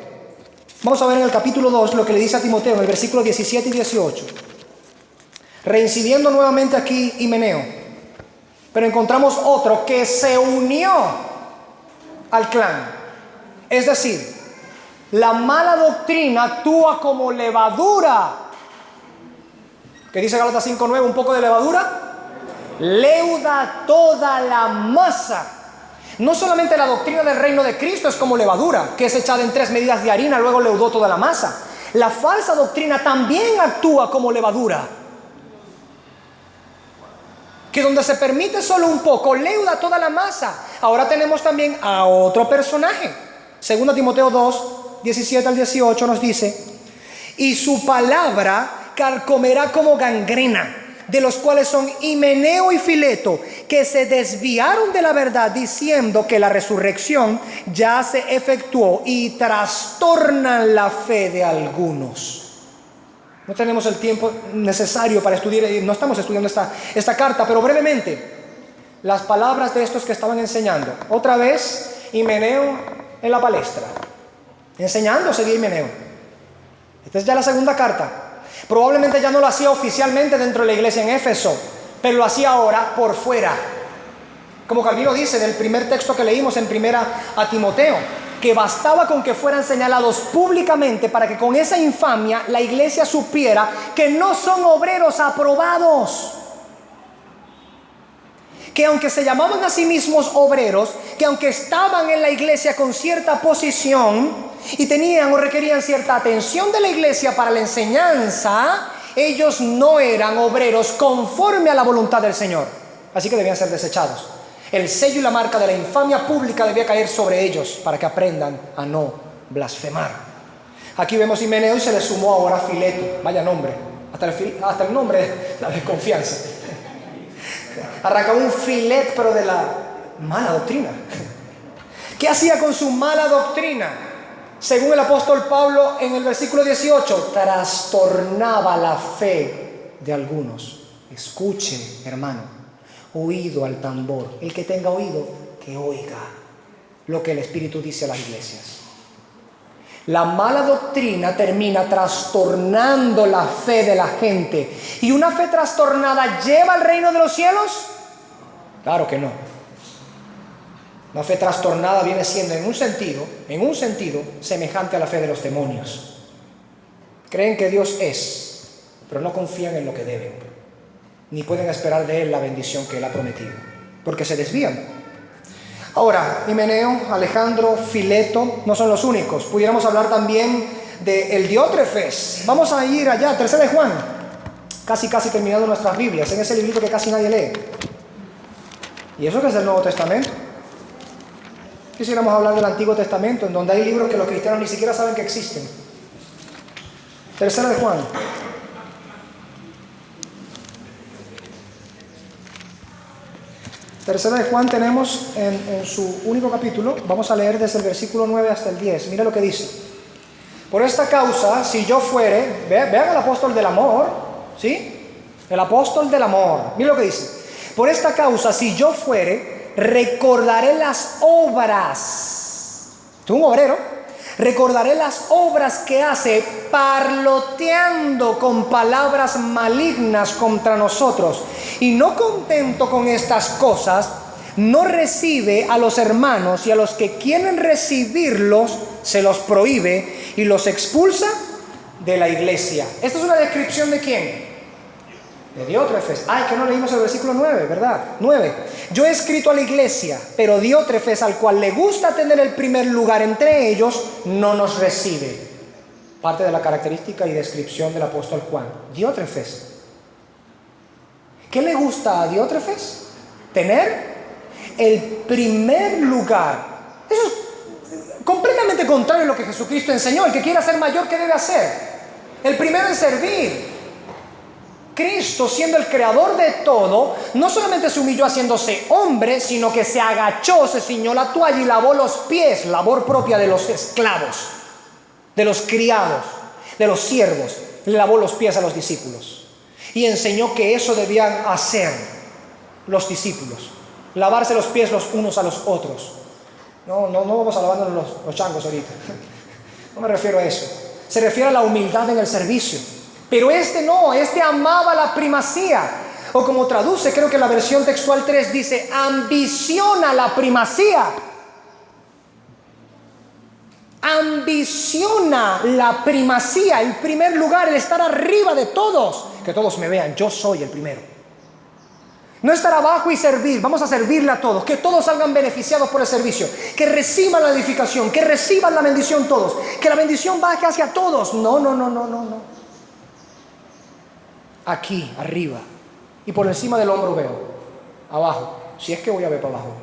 Vamos a ver en el capítulo 2 lo que le dice a Timoteo en el versículo 17 y 18. Reincidiendo nuevamente aquí Himeneo, pero encontramos otro que se unió al clan. Es decir, la mala doctrina actúa como levadura. ¿Qué dice Gálatas 5:9? Un poco de levadura leuda toda la masa. No solamente la doctrina del reino de Cristo es como levadura, que es echada en 3 medidas de harina, luego leudó toda la masa. La falsa doctrina también actúa como levadura, que donde se permite solo un poco, leuda toda la masa. Ahora tenemos también a otro personaje. 2 Timoteo 2, 17 al 18 nos dice, y su palabra carcomerá como gangrena, de los cuales son Himeneo y Fileto, que se desviaron de la verdad diciendo que la resurrección ya se efectuó y trastornan la fe de algunos. No tenemos el tiempo necesario para estudiar, no estamos estudiando esta carta, pero brevemente, las palabras de estos que estaban enseñando. Otra vez, Himeneo en la palestra, enseñando seguía Himeneo. Esta es ya la segunda carta. Probablemente ya no lo hacía oficialmente dentro de la iglesia en Éfeso, pero lo hacía ahora por fuera. Como Calvino dice en el primer texto que leímos en primera a Timoteo, que bastaba con que fueran señalados públicamente para que con esa infamia la iglesia supiera que no son obreros aprobados. Que aunque se llamaban a sí mismos obreros, que aunque estaban en la iglesia con cierta posición y tenían o requerían cierta atención de la iglesia para la enseñanza, ellos no eran obreros conforme a la voluntad del Señor. Así que debían ser desechados. El sello y la marca de la infamia pública debía caer sobre ellos para que aprendan a no blasfemar. Aquí vemos Himeneo y se le sumó ahora Fileto. Vaya nombre, hasta el nombre de la desconfianza. Arrancaba un filet, pero de la mala doctrina. ¿Qué hacía con su mala doctrina? Según el apóstol Pablo en el versículo 18, trastornaba la fe de algunos. Escuche, hermano, oído al tambor. El que tenga oído, que oiga lo que el Espíritu dice a las iglesias. La mala doctrina termina trastornando la fe de la gente. ¿Y una fe trastornada lleva al reino de los cielos? Claro que no. Una fe trastornada viene siendo en un sentido semejante a la fe de los demonios. Creen que Dios es, pero no confían en lo que deben, ni pueden esperar de Él la bendición que Él ha prometido, porque se desvían. Ahora, Himeneo, Alejandro, Fileto no son los únicos. Pudiéramos hablar también de el Diótrefes. Vamos a ir allá, 3 de Juan, casi terminando nuestras Biblias, en ese librito que casi nadie lee. Y eso que es del Nuevo Testamento. Quisiéramos hablar del Antiguo Testamento, en donde hay libros que los cristianos ni siquiera saben que existen. 3 de Juan. Tercera de Juan tenemos en su único capítulo, vamos a leer desde el versículo 9 hasta el 10. Mira lo que dice. Por esta causa, si yo fuere, vean al apóstol del amor, ¿sí? El apóstol del amor. Mira lo que dice. Por esta causa, si yo fuere, recordaré las obras. ¿Tú un obrero? Recordaré las obras que hace parloteando con palabras malignas contra nosotros. Y no contento con estas cosas, no recibe a los hermanos, y a los que quieren recibirlos se los prohíbe y los expulsa de la iglesia. Esta es una descripción ¿de quién? De Diótrefes. Ay, que no leímos el versículo 9, ¿verdad? 9. Yo he escrito a la iglesia, pero Diótrefes, al cual le gusta tener el primer lugar entre ellos, no nos recibe. Parte de la característica y descripción del apóstol Juan. Diótrefes. ¿Qué le gusta a Diótrefes? Tener el primer lugar. Eso es completamente contrario a lo que Jesucristo enseñó. El que quiera ser mayor, ¿qué debe hacer? El primero en servir. Cristo, siendo el creador de todo, no solamente se humilló haciéndose hombre, sino que se agachó, se ciñó la toalla y lavó los pies, labor propia de los esclavos, de los criados, de los siervos. Le lavó los pies a los discípulos y enseñó que eso debían hacer los discípulos, lavarse los pies los unos a los otros. No vamos a lavarnos los changos ahorita. No me refiero a eso. Se refiere a la humildad en el servicio. Pero este amaba la primacía. O como traduce, creo que la versión textual 3 dice, ambiciona la primacía. Ambiciona la primacía, el primer lugar, el estar arriba de todos. Que todos me vean, yo soy el primero. No estar abajo y servir, vamos a servirle a todos. Que todos salgan beneficiados por el servicio. Que reciban la edificación, que reciban la bendición todos. Que la bendición baje hacia todos. No. Aquí, arriba, y por encima del hombro veo, abajo, si es que voy a ver para abajo.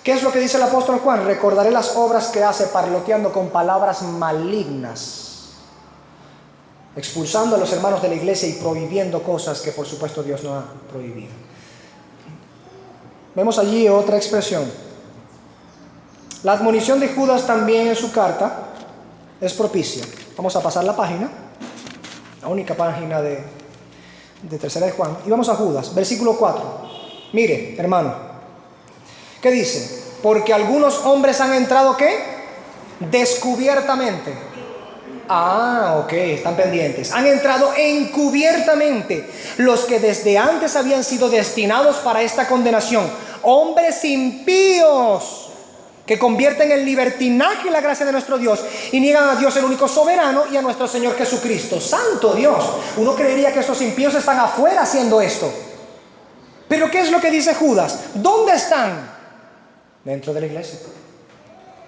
¿Qué es lo que dice el apóstol Juan? Recordaré las obras que hace parloteando con palabras malignas. expulsando a los hermanos de la iglesia y prohibiendo cosas que por supuesto Dios no ha prohibido. Vemos allí otra expresión. La admonición de Judas también en su carta es propicia. Vamos a pasar la página, la única página de Tercera de Juan, y vamos a Judas, versículo 4. Mire, hermano, ¿qué dice? Porque algunos hombres han entrado, ¿qué? Descubiertamente. Ok, están pendientes. Han entrado encubiertamente los que desde antes habían sido destinados para esta condenación. Hombres impíos que convierten en libertinaje la gracia de nuestro Dios y niegan a Dios el único soberano y a nuestro Señor Jesucristo. ¡Santo Dios! Uno creería que estos impíos están afuera haciendo esto. Pero ¿qué es lo que dice Judas? ¿Dónde están? Dentro de la iglesia.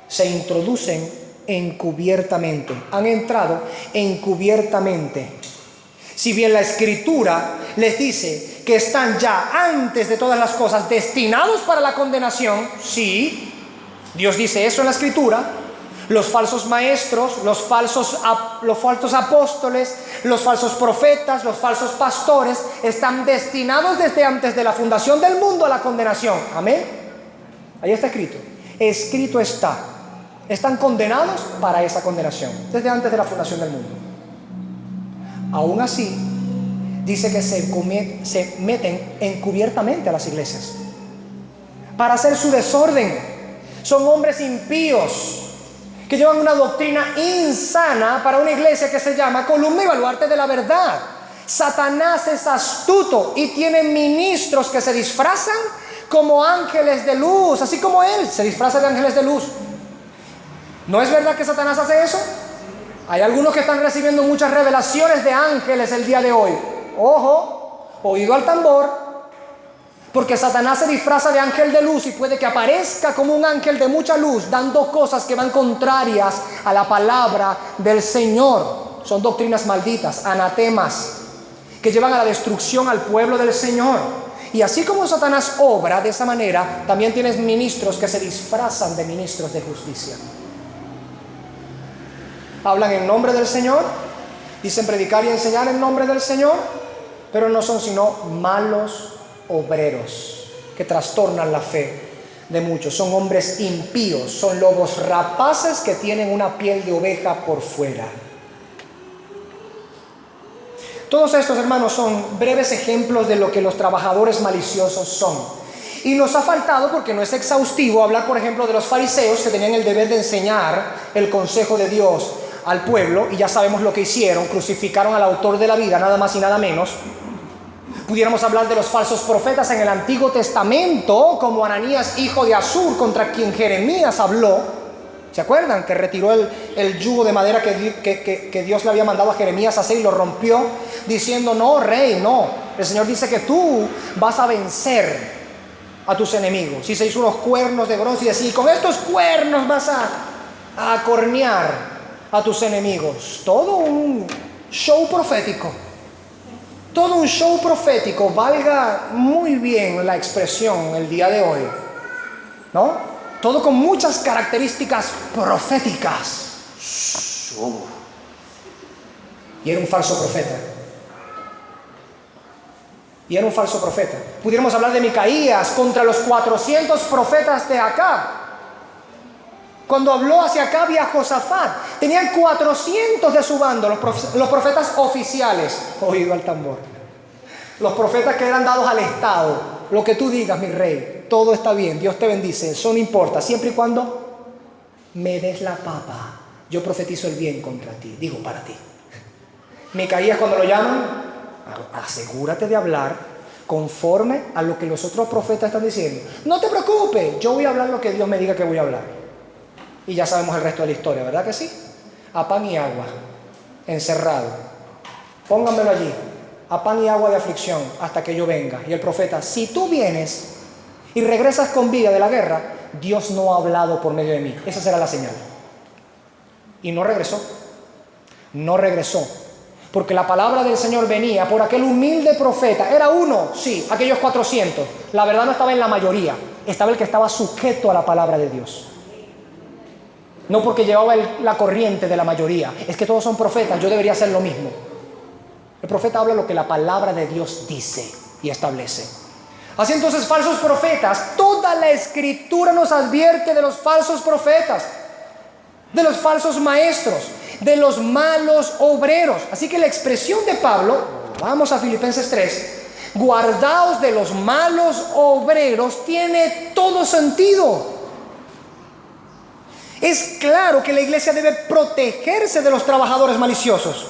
Se introducen encubiertamente. Han entrado encubiertamente. Si bien la Escritura les dice que están ya antes de todas las cosas destinados para la condenación, sí, Dios dice eso en la Escritura. Los falsos maestros, los falsos apóstoles, los falsos profetas, los falsos pastores están destinados desde antes de la fundación del mundo a la condenación. Amén. Ahí está escrito. Escrito está. Están condenados para esa condenación desde antes de la fundación del mundo. Aún así, dice que se meten encubiertamente a las iglesias para hacer su desorden. Son hombres impíos que llevan una doctrina insana para una iglesia que se llama columna y baluarte de la verdad. Satanás es astuto y tiene ministros que se disfrazan como ángeles de luz, así como él se disfraza de ángeles de luz. ¿No es verdad que Satanás hace eso? Hay algunos que están recibiendo muchas revelaciones de ángeles el día de hoy. Ojo, oído al tambor. Porque Satanás se disfraza de ángel de luz y puede que aparezca como un ángel de mucha luz, dando cosas que van contrarias a la palabra del Señor. Son doctrinas malditas, anatemas, que llevan a la destrucción al pueblo del Señor. Y así como Satanás obra de esa manera, también tienes ministros que se disfrazan de ministros de justicia. Hablan en nombre del Señor, dicen predicar y enseñar en nombre del Señor, pero no son sino malos obreros que trastornan la fe de muchos. Son hombres impíos, son lobos rapaces que tienen una piel de oveja por fuera. Todos estos, hermanos, son breves ejemplos de lo que los trabajadores maliciosos son. Y nos ha faltado, porque no es exhaustivo, hablar, por ejemplo, de los fariseos que tenían el deber de enseñar el consejo de Dios al pueblo, y ya sabemos lo que hicieron: crucificaron al autor de la vida, nada más y nada menos. Pudiéramos hablar de los falsos profetas en el Antiguo Testamento, como Ananías, hijo de Azur, contra quien Jeremías habló. ¿Se acuerdan? Que retiró el yugo de madera que Dios le había mandado a Jeremías a hacer y lo rompió, diciendo: no, rey, no. El Señor dice que tú vas a vencer a tus enemigos. Y se hizo unos cuernos de bronce y decía: y con estos cuernos vas a acornear a tus enemigos. Todo un show profético. Todo un show profético, valga muy bien la expresión el día de hoy, ¿no? Todo con muchas características proféticas. Y era un falso profeta. Y era un falso profeta. Pudiéramos hablar de Micaías contra los 400 profetas de Acab. Cuando habló hacia Acab y a Josafat, tenían 400 de su bando, los profetas oficiales. Oído al tambor. Los profetas que eran dados al Estado. Lo que tú digas, mi rey, todo está bien, Dios te bendice, eso no importa, siempre y cuando me des la papa. Yo profetizo el bien contra ti, digo para ti. Micaías, cuando lo llaman, asegúrate de hablar conforme a lo que los otros profetas están diciendo. No te preocupes, yo voy a hablar lo que Dios me diga que voy a hablar. Y ya sabemos el resto de la historia, ¿verdad que sí? A pan y agua, encerrado. Pónganmelo allí, a pan y agua de aflicción, hasta que yo venga. Y el profeta: si tú vienes y regresas con vida de la guerra, Dios no ha hablado por medio de mí. Esa será la señal. Y no regresó. No regresó. Porque la palabra del Señor venía por aquel humilde profeta. Era uno, sí, aquellos 400. La verdad no estaba en la mayoría. Estaba el que estaba sujeto a la palabra de Dios. No porque llevaba la corriente de la mayoría. Es que todos son profetas, yo debería hacer lo mismo. El profeta habla lo que la palabra de Dios dice y establece. Así entonces, falsos profetas, toda la escritura nos advierte de los falsos profetas, de los falsos maestros, de los malos obreros. Así que la expresión de Pablo, vamos a Filipenses 3, guardaos de los malos obreros, tiene todo sentido. Es claro que la iglesia debe protegerse de los trabajadores maliciosos.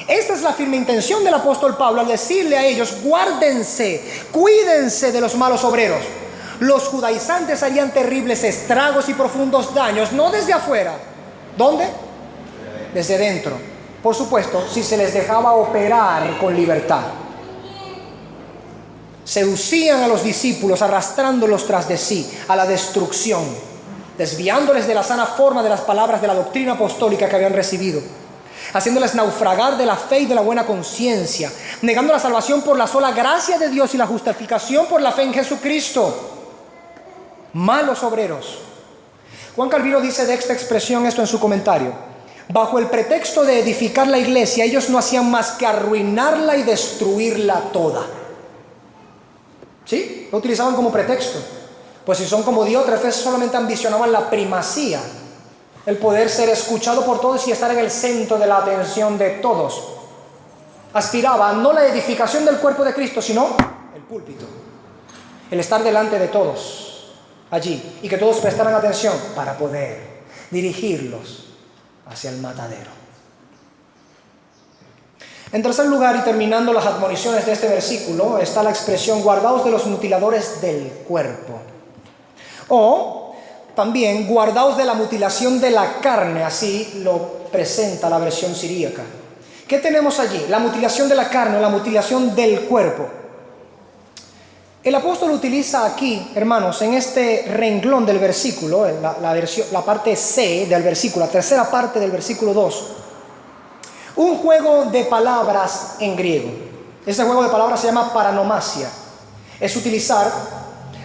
Esta es la firme intención del apóstol Pablo al decirle a ellos: guárdense, cuídense de los malos obreros. Los judaizantes harían terribles estragos y profundos daños, no desde afuera. ¿Dónde? Desde dentro. Por supuesto, si se les dejaba operar con libertad. Seducían a los discípulos, arrastrándolos tras de sí a la destrucción, desviándoles de la sana forma de las palabras de la doctrina apostólica que habían recibido, haciéndoles naufragar de la fe y de la buena conciencia, negando la salvación por la sola gracia de Dios y la justificación por la fe en Jesucristo. Malos obreros. Juan Calvino dice de esta expresión esto en su comentario: bajo el pretexto de edificar la iglesia, ellos no hacían más que arruinarla y destruirla toda. ¿Sí? Lo utilizaban como pretexto. Pues si son como Diótrefes, solamente ambicionaban la primacía, el poder ser escuchado por todos y estar en el centro de la atención de todos. Aspiraba no la edificación del cuerpo de Cristo, sino el púlpito, el estar delante de todos allí y que todos prestaran atención para poder dirigirlos hacia el matadero. En tercer lugar, y terminando las admoniciones de este versículo, está la expresión: guardaos de los mutiladores del cuerpo. O también guardaos de la mutilación de la carne, así lo presenta la versión siríaca. ¿Qué tenemos allí? La mutilación de la carne o la mutilación del cuerpo. El apóstol utiliza aquí, hermanos, en este renglón del versículo, la parte C del versículo, la tercera parte del versículo 2, un juego de palabras en griego. Este juego de palabras se llama paranomasia. Es utilizar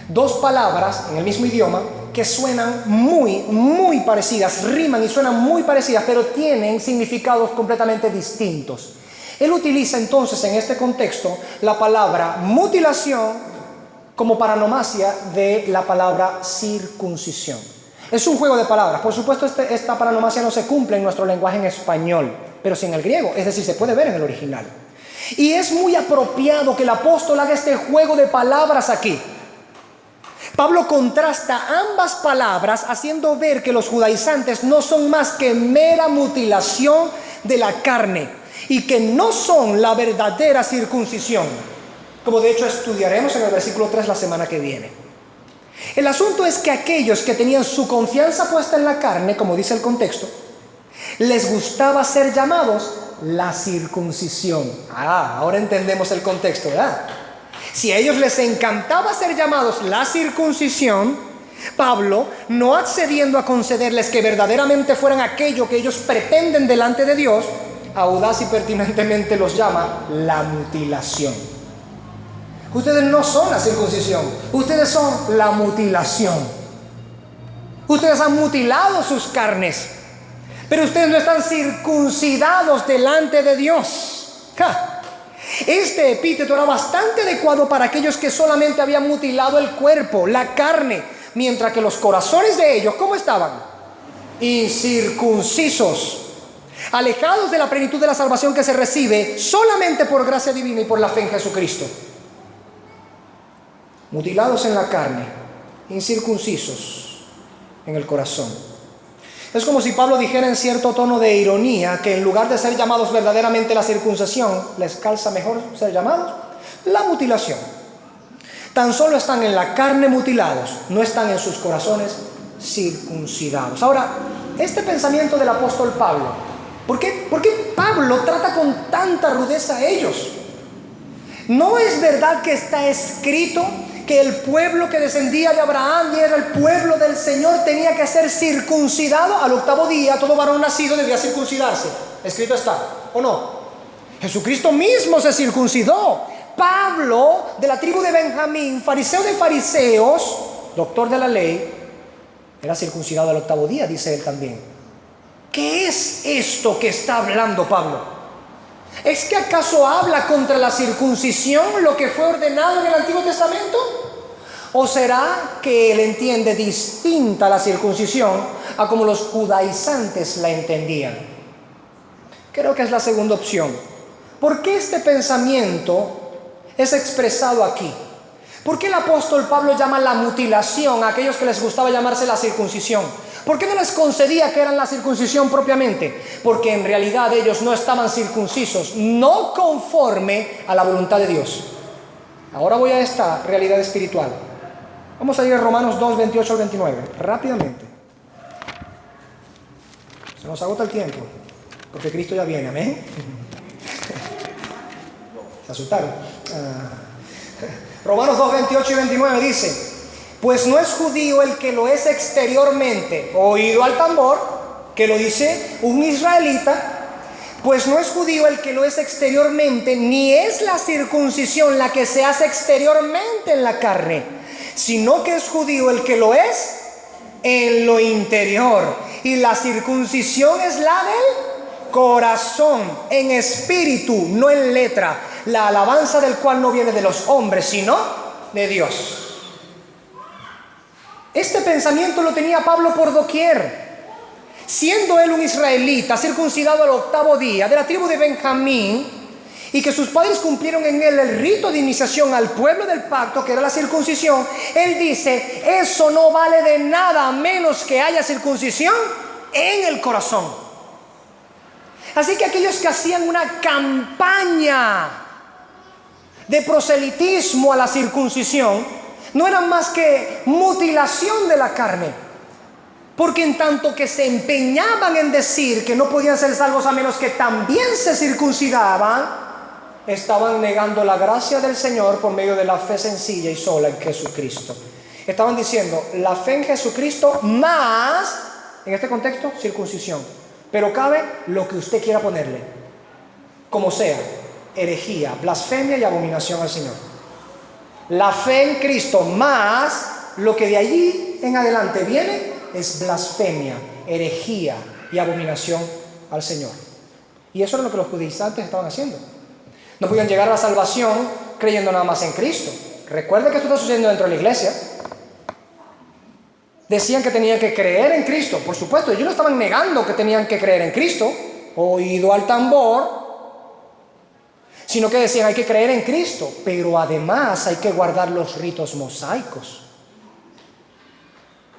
dos palabras en el mismo idioma que suenan muy parecidas, riman y suenan muy parecidas, pero tienen significados completamente distintos. Él utiliza entonces en este contexto la palabra mutilación como paranomasia de la palabra circuncisión. Es un juego de palabras. Por supuesto, esta paranomasia no se cumple en nuestro lenguaje en español, pero sí en el griego, es decir, se puede ver en el original. Y es muy apropiado que el apóstol haga este juego de palabras aquí. Pablo contrasta ambas palabras, haciendo ver que los judaizantes no son más que mera mutilación de la carne y que no son la verdadera circuncisión, como de hecho estudiaremos en el versículo 3 la semana que viene. El asunto es que aquellos que tenían su confianza puesta en la carne, como dice el contexto, les gustaba ser llamados la circuncisión. Ahora entendemos el contexto, ¿verdad? Si a ellos les encantaba ser llamados la circuncisión, Pablo, no accediendo a concederles que verdaderamente fueran aquello que ellos pretenden delante de Dios, audaz y pertinentemente los llama la mutilación. Ustedes no son la circuncisión, ustedes son la mutilación. Ustedes han mutilado sus carnes, pero ustedes no están circuncidados delante de Dios. Este epíteto era bastante adecuado para aquellos que solamente habían mutilado el cuerpo, la carne, mientras que los corazones de ellos, ¿cómo estaban? Incircuncisos, alejados de la plenitud de la salvación que se recibe solamente por gracia divina y por la fe en Jesucristo. Mutilados en la carne, incircuncisos en el corazón. Es como si Pablo dijera en cierto tono de ironía que en lugar de ser llamados verdaderamente la circuncisión, les calza mejor ser llamados la mutilación. Tan solo están en la carne mutilados, no están en sus corazones circuncidados. Ahora, este pensamiento del apóstol Pablo, ¿por qué Pablo trata con tanta rudeza a ellos? ¿No es verdad que está escrito que el pueblo que descendía de Abraham y era el pueblo del Señor tenía que ser circuncidado? Al octavo día todo varón nacido debía circuncidarse. Escrito está, ¿o no? Jesucristo mismo se circuncidó. Pablo, de la tribu de Benjamín, fariseo de fariseos, doctor de la ley, era circuncidado al octavo día, dice él también. ¿Qué es esto que está hablando Pablo? ¿Es que acaso habla contra la circuncisión lo que fue ordenado en el Antiguo Testamento? ¿O será que él entiende distinta la circuncisión a como los judaizantes la entendían? Creo que es la segunda opción. ¿Por qué este pensamiento es expresado aquí? ¿Por qué el apóstol Pablo llama la mutilación a aquellos que les gustaba llamarse la circuncisión? ¿Por qué no les concedía que eran la circuncisión propiamente? Porque en realidad ellos no estaban circuncisos, no conforme a la voluntad de Dios. Ahora voy a esta realidad espiritual. Vamos a ir a Romanos 2, 28 al 29, rápidamente. Se nos agota el tiempo, porque Cristo ya viene, amén. Se asustaron. Romanos 2, 28 y 29 dice: pues no es judío el que lo es exteriormente, oído al tambor, que lo dice un israelita. Pues no es judío el que lo es exteriormente, ni es la circuncisión la que se hace exteriormente en la carne, sino que es judío el que lo es en lo interior. Y la circuncisión es la del corazón, en espíritu, no en letra, la alabanza del cual no viene de los hombres, sino de Dios. Este pensamiento lo tenía Pablo por doquier. Siendo él un israelita, circuncidado al 8º día, de la tribu de Benjamín, y que sus padres cumplieron en él el rito de iniciación al pueblo del pacto, que era la circuncisión, él dice: eso no vale de nada a menos que haya circuncisión en el corazón. Así que aquellos que hacían una campaña de proselitismo a la circuncisión no eran más que mutilación de la carne. Porque en tanto que se empeñaban en decir que no podían ser salvos a menos que también se circuncidaban, estaban negando la gracia del Señor por medio de la fe sencilla y sola en Jesucristo. Estaban diciendo la fe en Jesucristo más, en este contexto, circuncisión. Pero cabe lo que usted quiera ponerle, como sea, herejía, blasfemia y abominación al Señor. La fe en Cristo más lo que de allí en adelante viene es blasfemia, herejía y abominación al Señor. Y eso era lo que los judaizantes estaban haciendo. No podían llegar a la salvación creyendo nada más en Cristo. Recuerda que esto está sucediendo dentro de la iglesia. Decían que tenían que creer en Cristo. Por supuesto, ellos no estaban negando que tenían que creer en Cristo, oído al tambor, sino que decían: hay que creer en Cristo, pero además hay que guardar los ritos mosaicos.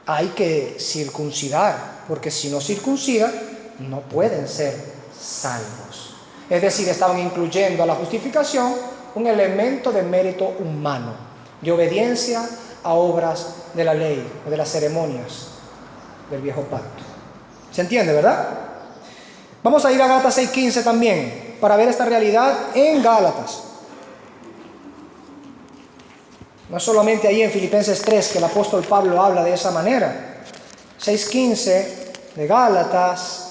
Hay que circuncidar, porque si no circuncidan, no pueden ser salvos. Es decir, estaban incluyendo a la justificación un elemento de mérito humano, de obediencia a obras de la ley o de las ceremonias del viejo pacto. ¿Se entiende, verdad? Vamos a ir a Gálatas 6:15 también, para ver esta realidad en Gálatas. No solamente ahí en Filipenses 3 que el apóstol Pablo habla de esa manera. 6:15 de Gálatas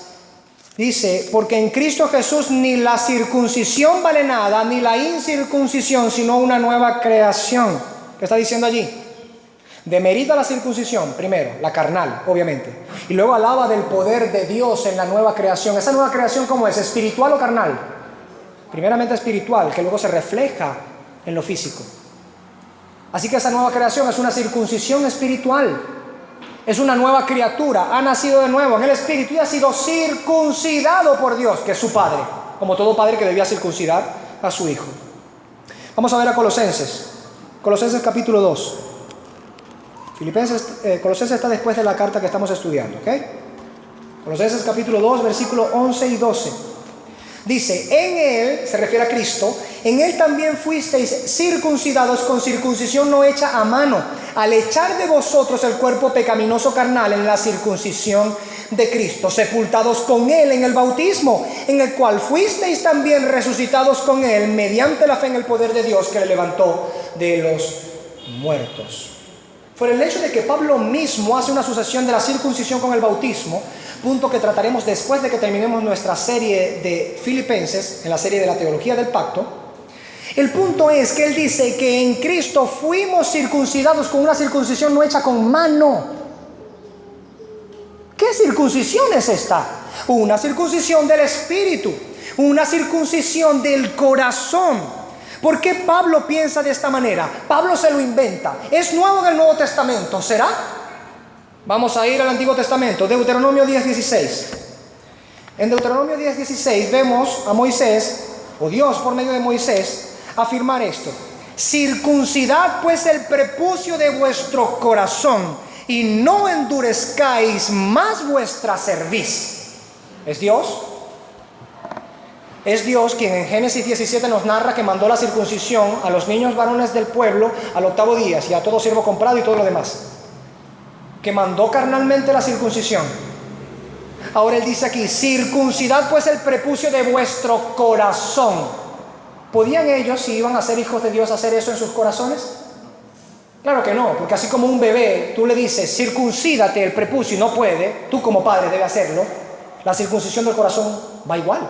dice: porque en Cristo Jesús ni la circuncisión vale nada, ni la incircuncisión, sino una nueva creación. ¿Qué está diciendo allí? Demerita la circuncisión, primero, la carnal, obviamente. Y luego alaba del poder de Dios en la nueva creación. ¿Esa nueva creación cómo es? ¿Espiritual o carnal? Primeramente espiritual, que luego se refleja en lo físico. Así que esa nueva creación es una circuncisión espiritual. Es una nueva criatura, ha nacido de nuevo en el espíritu y ha sido circuncidado por Dios, que es su padre, como todo padre que debía circuncidar a su hijo. Vamos a ver a Colosenses capítulo 2. Colosenses está después de la carta que estamos estudiando, ¿ok? Colosenses capítulo 2, versículos 11 y 12. Dice: en él, se refiere a Cristo, en él también fuisteis circuncidados con circuncisión no hecha a mano, al echar de vosotros el cuerpo pecaminoso carnal en la circuncisión de Cristo, sepultados con él en el bautismo, en el cual fuisteis también resucitados con él mediante la fe en el poder de Dios que le levantó de los muertos. Por el hecho de que Pablo mismo hace una asociación de la circuncisión con el bautismo, punto que trataremos después de que terminemos nuestra serie de Filipenses, en la serie de la teología del pacto. El punto es que él dice que en Cristo fuimos circuncidados con una circuncisión no hecha con mano. ¿Qué circuncisión es esta? Una circuncisión del espíritu, una circuncisión del corazón. ¿Por qué Pablo piensa de esta manera? Pablo se lo inventa. Es nuevo en el Nuevo Testamento, ¿será? Vamos a ir al Antiguo Testamento, Deuteronomio 10:16. En Deuteronomio 10:16 vemos a Moisés, o Dios por medio de Moisés, afirmar esto: circuncidad pues el prepucio de vuestro corazón y no endurezcáis más vuestra cerviz. ¿Es Dios? Es Dios quien en Génesis 17 nos narra que mandó la circuncisión a los niños varones del pueblo al 8º día, y a todo siervo comprado y todo lo demás. Que mandó carnalmente la circuncisión. Ahora él dice aquí: circuncidad pues el prepucio de vuestro corazón. ¿Podían ellos, si iban a ser hijos de Dios, hacer eso en sus corazones? Claro que no, porque así como un bebé, tú le dices circuncídate el prepucio y no puede, tú como padre debes hacerlo. La circuncisión del corazón va igual.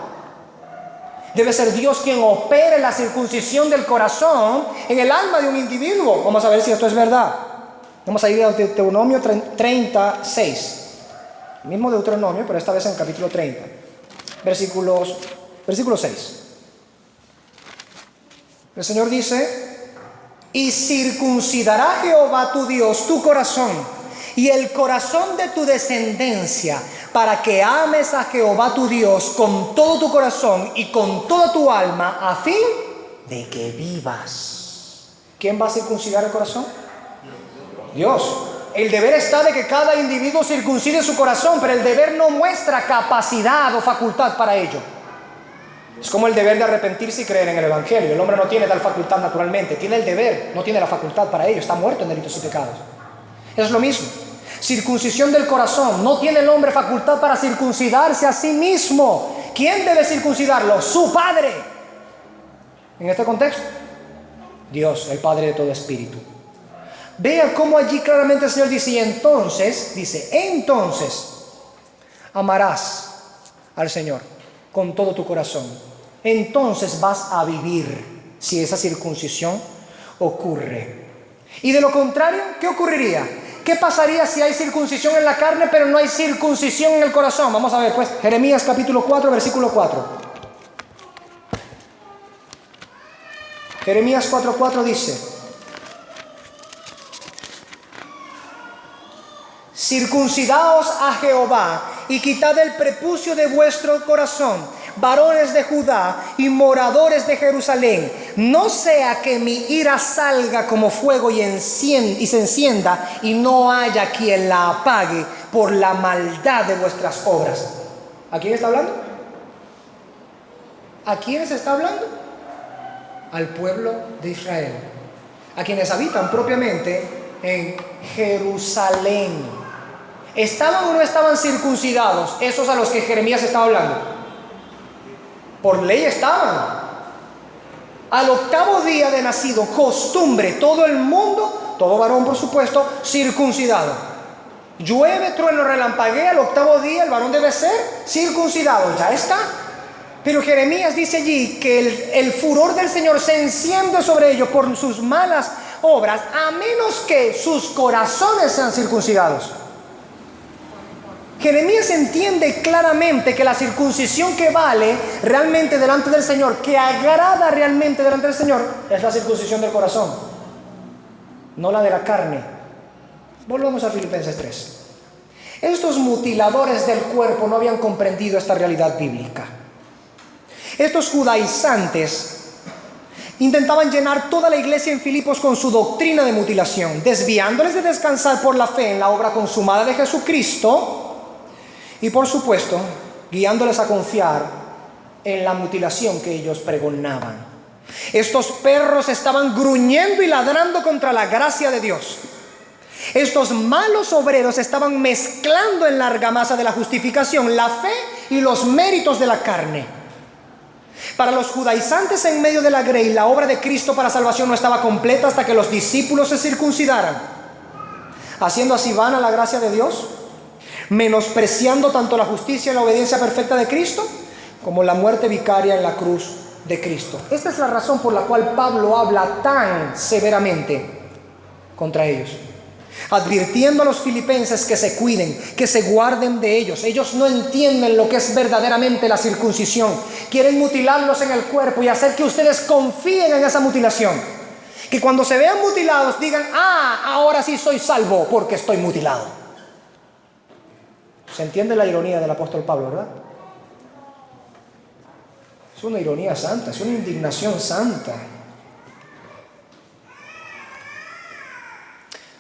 Debe ser Dios quien opere la circuncisión del corazón en el alma de un individuo. Vamos a ver si esto es verdad. Vamos a ir a Deuteronomio 36. El mismo Deuteronomio, pero esta vez en el capítulo 30. Versículo 6. El Señor dice: y circuncidará Jehová tu Dios tu corazón y el corazón de tu descendencia, para que ames a Jehová tu Dios con todo tu corazón y con toda tu alma, a fin de que vivas. ¿Quién va a circuncidar el corazón? Dios. El deber está de que cada individuo circuncide su corazón, pero el deber no muestra capacidad o facultad para ello. Es como el deber de arrepentirse y creer en el Evangelio. El hombre no tiene tal facultad naturalmente, tiene el deber, no tiene la facultad para ello, está muerto en delitos y pecados. Es lo mismo. Circuncisión del corazón. No tiene el hombre facultad para circuncidarse a sí mismo. ¿Quién debe circuncidarlo? Su Padre. En este contexto, Dios, el Padre de todo espíritu. Vea cómo allí claramente el Señor dice: entonces amarás al Señor con todo tu corazón. Entonces vas a vivir, si esa circuncisión ocurre. Y de lo contrario, ¿qué ocurriría? ¿Qué pasaría si hay circuncisión en la carne pero no hay circuncisión en el corazón? Vamos a ver pues, Jeremías capítulo 4, versículo 4. Jeremías 4:4 dice: circuncidaos a Jehová y quitad el prepucio de vuestro corazón, varones de Judá y moradores de Jerusalén, no sea que mi ira salga como fuego y se encienda, y no haya quien la apague por la maldad de vuestras obras. ¿A quién está hablando? ¿A quiénes está hablando? Al pueblo de Israel, a quienes habitan propiamente en Jerusalén. ¿Estaban o no estaban circuncidados esos a los que Jeremías estaba hablando? Por ley estaban. Al 8º día de nacido, costumbre, todo el mundo, todo varón por supuesto, circuncidado. Llueve, trueno, relampaguea, al 8º día el varón debe ser circuncidado. Ya está. Pero Jeremías dice allí que el furor del Señor se enciende sobre ellos por sus malas obras, a menos que sus corazones sean circuncidados. Jeremías entiende claramente que la circuncisión que vale realmente delante del Señor, que agrada realmente delante del Señor, es la circuncisión del corazón, no la de la carne. Volvamos a Filipenses 3. Estos mutiladores del cuerpo no habían comprendido esta realidad bíblica. Estos judaizantes intentaban llenar toda la iglesia en Filipos con su doctrina de mutilación, desviándoles de descansar por la fe en la obra consumada de Jesucristo. Y por supuesto, guiándoles a confiar en la mutilación que ellos pregonaban. Estos perros estaban gruñendo y ladrando contra la gracia de Dios. Estos malos obreros estaban mezclando en la argamasa de la justificación la fe y los méritos de la carne. Para los judaizantes en medio de la grey, la obra de Cristo para salvación no estaba completa hasta que los discípulos se circuncidaran, haciendo así vana la gracia de Dios, menospreciando tanto la justicia y la obediencia perfecta de Cristo como la muerte vicaria en la cruz de Cristo. Esta es la razón por la cual Pablo habla tan severamente contra ellos. advirtiendo a los filipenses que se cuiden, que se guarden de ellos. Ellos no entienden lo que es verdaderamente la circuncisión. Quieren mutilarlos en el cuerpo y hacer que ustedes confíen en esa mutilación. Que cuando se vean mutilados digan: ahora sí soy salvo porque estoy mutilado. ¿Se entiende la ironía del apóstol Pablo, verdad? Es una ironía santa, es una indignación santa.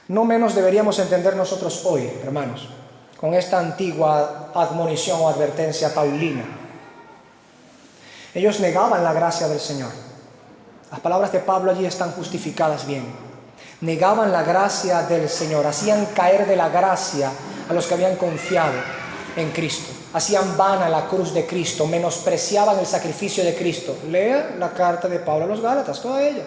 No menos deberíamos entender nosotros hoy, hermanos, con esta antigua admonición o advertencia paulina. Ellos negaban la gracia del Señor. Las palabras de Pablo allí están justificadas bien. Negaban la gracia del Señor, hacían caer de la gracia a los que habían confiado en Cristo. Hacían vana la cruz de Cristo, menospreciaban el sacrificio de Cristo. Lea la carta de Pablo a los Gálatas, toda ella.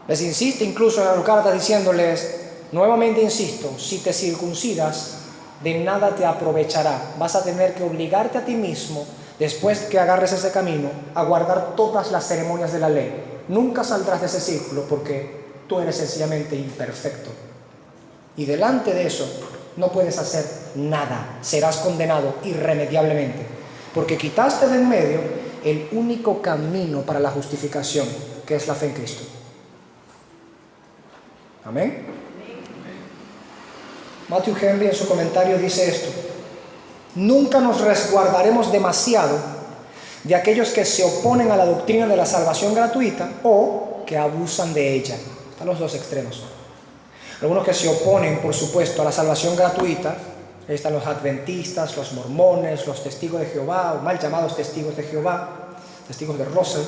Les insiste incluso en las cartas diciéndoles: nuevamente insisto, si te circuncidas, de nada te aprovechará. Vas a tener que obligarte a ti mismo, después que agarres ese camino, a guardar todas las ceremonias de la ley. Nunca saldrás de ese círculo porque tú eres sencillamente imperfecto. Y delante de eso no puedes hacer nada. Serás condenado irremediablemente, porque quitaste de en medio el único camino para la justificación, que es la fe en Cristo. Amén. Matthew Henry en su comentario dice esto: nunca nos resguardaremos demasiado de aquellos que se oponen a la doctrina de la salvación gratuita o que abusan de ella. Están los dos extremos. Algunos que se oponen, por supuesto, a la salvación gratuita. Ahí están los adventistas, los mormones, los testigos de Jehová, o mal llamados testigos de Jehová, testigos de Russell,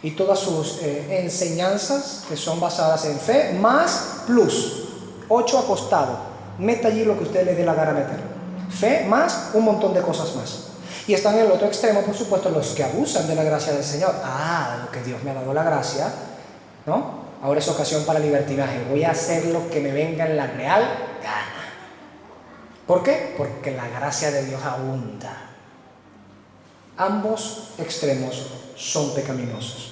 y todas sus enseñanzas que son basadas en fe más plus 8 acostado. Meta allí lo que usted le dé la gana meter. Fe más un montón de cosas más. Y están en el otro extremo, por supuesto, los que abusan de la gracia del Señor. Lo que Dios me ha dado la gracia, ¿no? Ahora es ocasión para libertinaje. Voy a hacer lo que me venga en la real gana. ¿Por qué? Porque la gracia de Dios abunda. Ambos extremos son pecaminosos.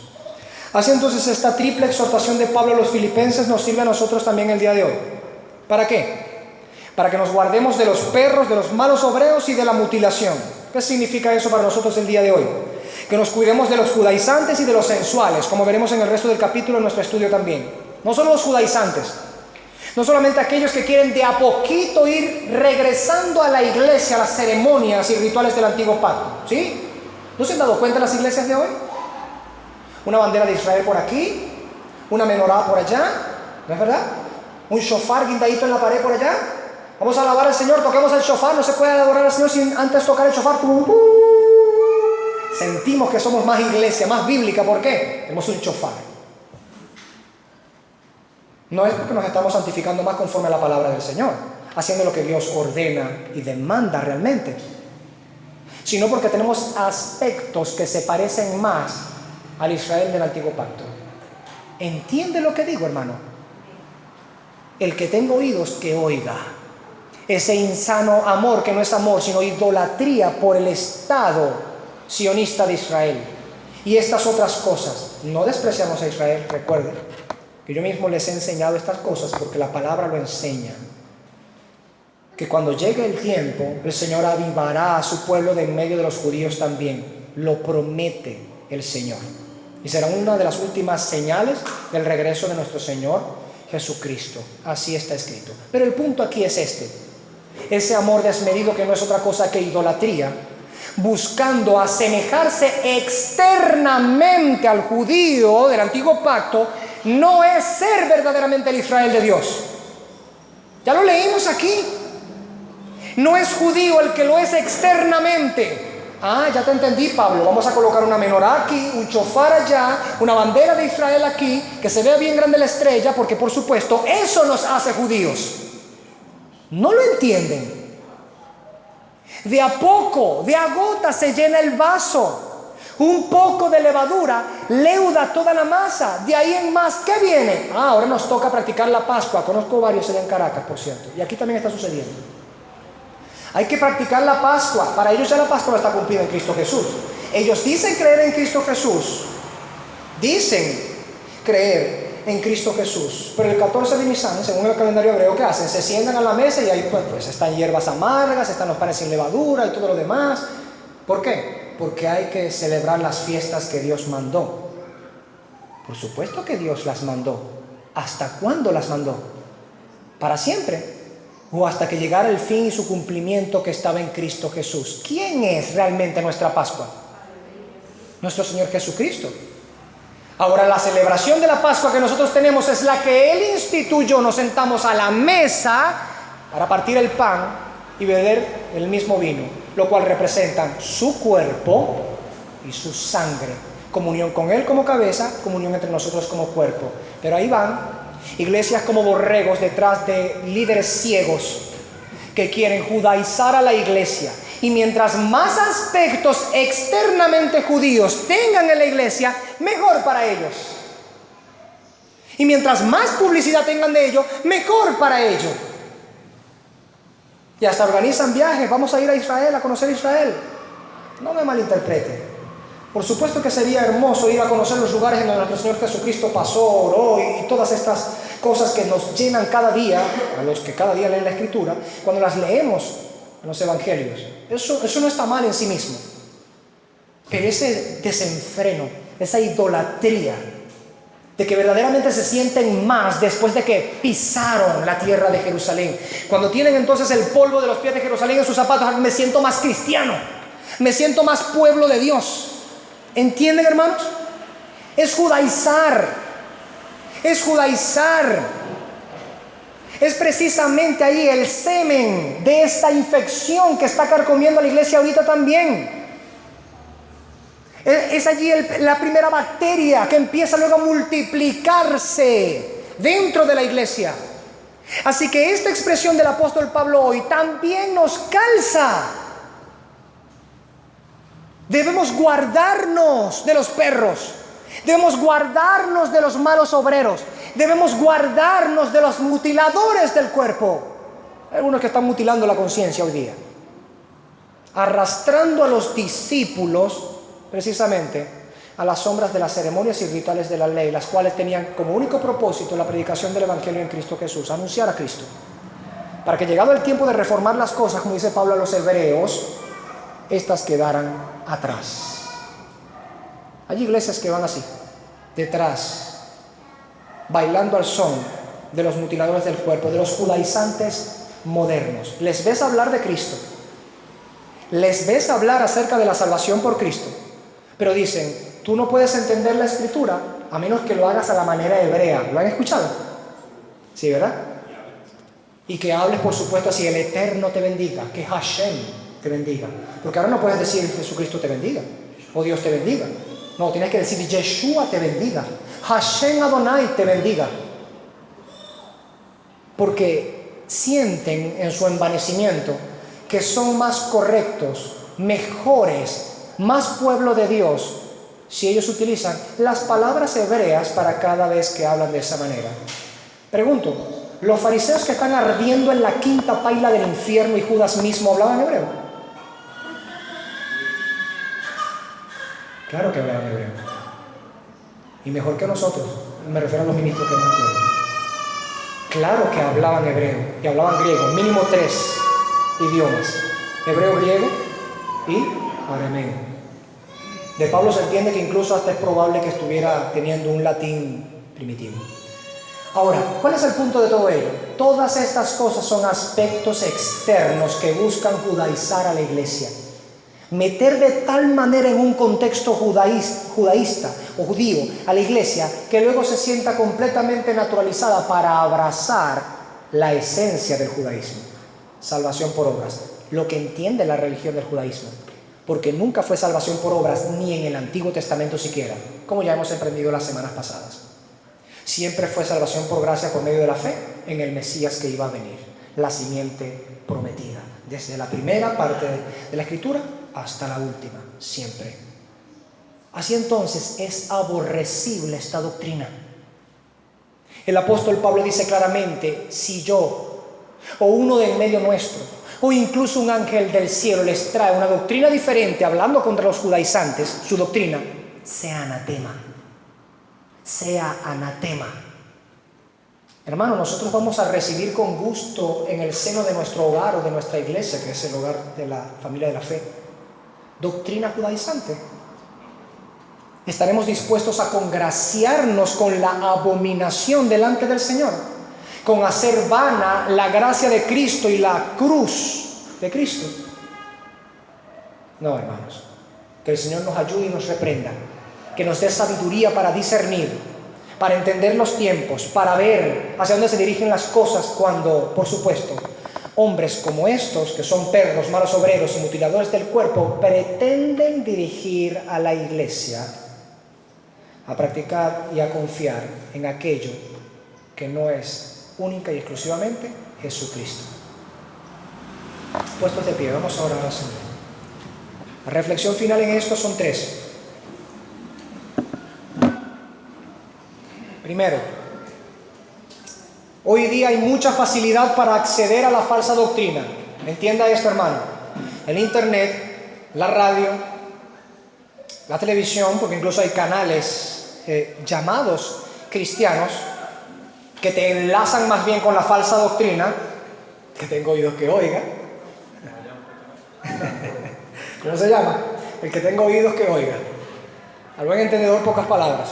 Así entonces, esta triple exhortación de Pablo a los filipenses nos sirve a nosotros también el día de hoy. ¿Para qué? Para que nos guardemos de los perros, de los malos obreros y de la mutilación. ¿Qué significa eso para nosotros el día de hoy? Que nos cuidemos de los judaizantes y de los sensuales, como veremos en el resto del capítulo en nuestro estudio también. No solo los judaizantes, no solamente aquellos que quieren de a poquito ir regresando a la iglesia, a las ceremonias y rituales del antiguo pacto. ¿Sí? ¿No se han dado cuenta las iglesias de hoy? Una bandera de Israel por aquí, una menorá por allá, ¿no es verdad? Un shofar guindadito en la pared por allá. Vamos a alabar al Señor, toquemos el shofar. No se puede adorar al Señor sin antes tocar el shofar. Sentimos que somos más iglesia, más bíblica. ¿Por qué? Tenemos un shofar. No es porque nos estamos santificando más conforme a la palabra del Señor, haciendo lo que Dios ordena y demanda realmente, sino porque tenemos aspectos que se parecen más al Israel del antiguo pacto. ¿Entiende lo que digo, hermano? El que tenga oídos, que oiga. Ese insano amor que no es amor, sino idolatría por el Estado sionista de Israel. Y estas otras cosas. No despreciamos a Israel, recuerden que yo mismo les he enseñado estas cosas porque la palabra lo enseña. Que cuando llegue el tiempo, el Señor avivará a su pueblo de en medio de los judíos también. Lo promete el Señor. Y será una de las últimas señales del regreso de nuestro Señor Jesucristo. Así está escrito. Pero el punto aquí es este: ese amor desmedido, que no es otra cosa que idolatría, buscando asemejarse externamente al judío del antiguo pacto, no es ser verdaderamente el Israel de Dios. Ya lo leímos aquí. No es judío el que lo es externamente. Ya te entendí, Pablo. Vamos a colocar una menorá aquí, un shofar allá, una bandera de Israel aquí, que se vea bien grande la estrella, porque por supuesto eso nos hace judíos. No lo entienden. De a poco, de a gota se llena el vaso. Un poco de levadura leuda toda la masa. De ahí en más, ¿qué viene? Ahora nos toca practicar la Pascua. Conozco varios allá en Caracas, por cierto, y aquí también está sucediendo. Hay que practicar la Pascua. Para ellos ya la Pascua no está cumplida en Cristo Jesús. Ellos dicen creer en Cristo Jesús. Dicen creer en Cristo Jesús. Pero el 14 de Nisan, según el calendario hebreo, ¿qué hacen? Se sientan a la mesa y ahí pues están hierbas amargas, están los panes sin levadura y todo lo demás. ¿Por qué? Porque hay que celebrar las fiestas que Dios mandó. Por supuesto que Dios las mandó. ¿Hasta cuándo las mandó? ¿Para siempre? ¿O hasta que llegara el fin y su cumplimiento que estaba en Cristo Jesús? ¿Quién es realmente nuestra Pascua? Nuestro Señor Jesucristo. Ahora, la celebración de la Pascua que nosotros tenemos es la que Él instituyó. Nos sentamos a la mesa para partir el pan y beber el mismo vino, lo cual representan su cuerpo y su sangre. Comunión con Él como cabeza, comunión entre nosotros como cuerpo. Pero ahí van iglesias como borregos detrás de líderes ciegos que quieren judaizar a la iglesia. Y mientras más aspectos externamente judíos tengan en la iglesia, mejor para ellos. Y mientras más publicidad tengan de ello, mejor para ellos. Y hasta organizan viajes. Vamos a ir a Israel, a conocer Israel. No me malinterprete. Por supuesto que sería hermoso ir a conocer los lugares en donde nuestro Señor Jesucristo pasó, oró y todas estas cosas que nos llenan cada día, a los que cada día leen la Escritura, cuando las leemos en los Evangelios. Eso no está mal en sí mismo. Pero ese desenfreno, esa idolatría de que verdaderamente se sienten más después de que pisaron la tierra de Jerusalén. Cuando tienen entonces el polvo de los pies de Jerusalén en sus zapatos, me siento más cristiano, me siento más pueblo de Dios. ¿Entienden, hermanos? Es judaizar. Es judaizar. Es precisamente ahí el semen de esta infección que está carcomiendo a la iglesia ahorita también. Es allí la primera bacteria que empieza luego a multiplicarse dentro de la iglesia. Así que esta expresión del apóstol Pablo hoy también nos calza. Debemos guardarnos de los perros. Debemos guardarnos de los malos obreros. Debemos guardarnos de los mutiladores del cuerpo. Hay algunos que están mutilando la conciencia hoy día, arrastrando a los discípulos precisamente a las sombras de las ceremonias y rituales de la ley, las cuales tenían como único propósito la predicación del Evangelio en Cristo Jesús, anunciar a Cristo, para que llegado el tiempo de reformar las cosas, como dice Pablo a los hebreos, estas quedaran atrás. Hay iglesias que van así, detrás, bailando al son de los mutiladores del cuerpo, de los judaizantes modernos. Les ves hablar de Cristo, les ves hablar acerca de la salvación por Cristo, pero dicen, tú no puedes entender la Escritura a menos que lo hagas a la manera hebrea. ¿Lo han escuchado? Sí, ¿verdad? Y que hables, por supuesto, así, el Eterno te bendiga, que Hashem te bendiga. Porque ahora no puedes decir Jesucristo te bendiga o Dios te bendiga. No, tienes que decir Yeshua te bendiga, Hashem Adonai te bendiga. Porque sienten en su envanecimiento que son más correctos, mejores, más pueblo de Dios, si ellos utilizan las palabras hebreas para cada vez que hablan de esa manera. Pregunto, ¿los fariseos que están ardiendo en la quinta paila del infierno y Judas mismo hablaban hebreo? Claro que hablaban hebreo. Y mejor que nosotros, me refiero a los ministros que no entienden. Claro que hablaban hebreo y hablaban griego, mínimo 3 idiomas: hebreo, griego y arameo. De Pablo se entiende que incluso hasta es probable que estuviera teniendo un latín primitivo. Ahora, ¿cuál es el punto de todo ello? Todas estas cosas son aspectos externos que buscan judaizar a la iglesia. Meter de tal manera en un contexto judaísta o judío a la iglesia que luego se sienta completamente naturalizada para abrazar la esencia del judaísmo. Salvación por obras, lo que entiende la religión del judaísmo, porque nunca fue salvación por obras ni en el Antiguo Testamento siquiera, como ya hemos aprendido las semanas pasadas. Siempre fue salvación por gracia por medio de la fe en el Mesías que iba a venir, la simiente prometida, desde la primera parte de la Escritura hasta la última, siempre. Así entonces es aborrecible esta doctrina. El apóstol Pablo dice claramente, si yo o uno de en medio nuestro o incluso un ángel del cielo les trae una doctrina diferente hablando contra los judaizantes, su doctrina, sea anatema, sea anatema. Hermano, nosotros vamos a recibir con gusto en el seno de nuestro hogar o de nuestra iglesia, que es el hogar de la familia de la fe, doctrina judaizante. Estaremos dispuestos a congraciarnos con la abominación delante del Señor, con hacer vana la gracia de Cristo y la cruz de Cristo. No, hermanos, que el Señor nos ayude y nos reprenda, que nos dé sabiduría para discernir, para entender los tiempos, para ver hacia dónde se dirigen las cosas cuando, por supuesto, hombres como estos, que son perros, malos obreros y mutiladores del cuerpo, pretenden dirigir a la iglesia a practicar y a confiar en aquello que no es única y exclusivamente Jesucristo. Puestos de pie, vamos a orar al Señor. La reflexión final en esto son 3. Primero, hoy día hay mucha facilidad para acceder a la falsa doctrina. Entienda esto, hermano. El internet, la radio, la televisión, porque incluso hay canales llamados cristianos que te enlazan más bien con la falsa doctrina, que tengo oídos que oiga. ¿Cómo se llama? El que tenga oídos que oiga. Al buen entendedor, pocas palabras.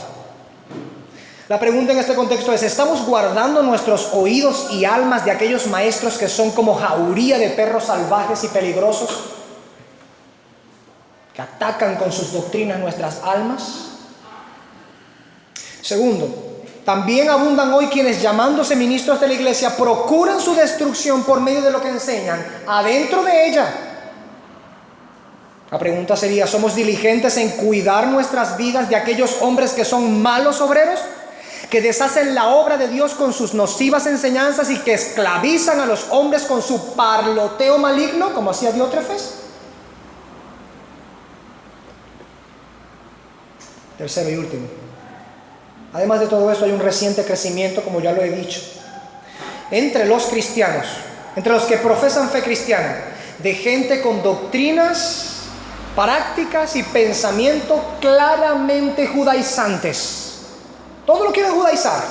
La pregunta en este contexto es: ¿estamos guardando nuestros oídos y almas de aquellos maestros que son como jauría de perros salvajes y peligrosos, que atacan con sus doctrinas nuestras almas? Segundo, también abundan hoy quienes, llamándose ministros de la iglesia, procuran su destrucción por medio de lo que enseñan adentro de ella. La pregunta sería: ¿somos diligentes en cuidar nuestras vidas de aquellos hombres que son malos obreros, que deshacen la obra de Dios con sus nocivas enseñanzas y que esclavizan a los hombres con su parloteo maligno, como hacía Diótrefes? Tercero y último, además de todo esto, hay un reciente crecimiento, como ya lo he dicho, entre los cristianos, entre los que profesan fe cristiana, de gente con doctrinas, prácticas y pensamiento claramente judaizantes. Todo lo quieren judaizar.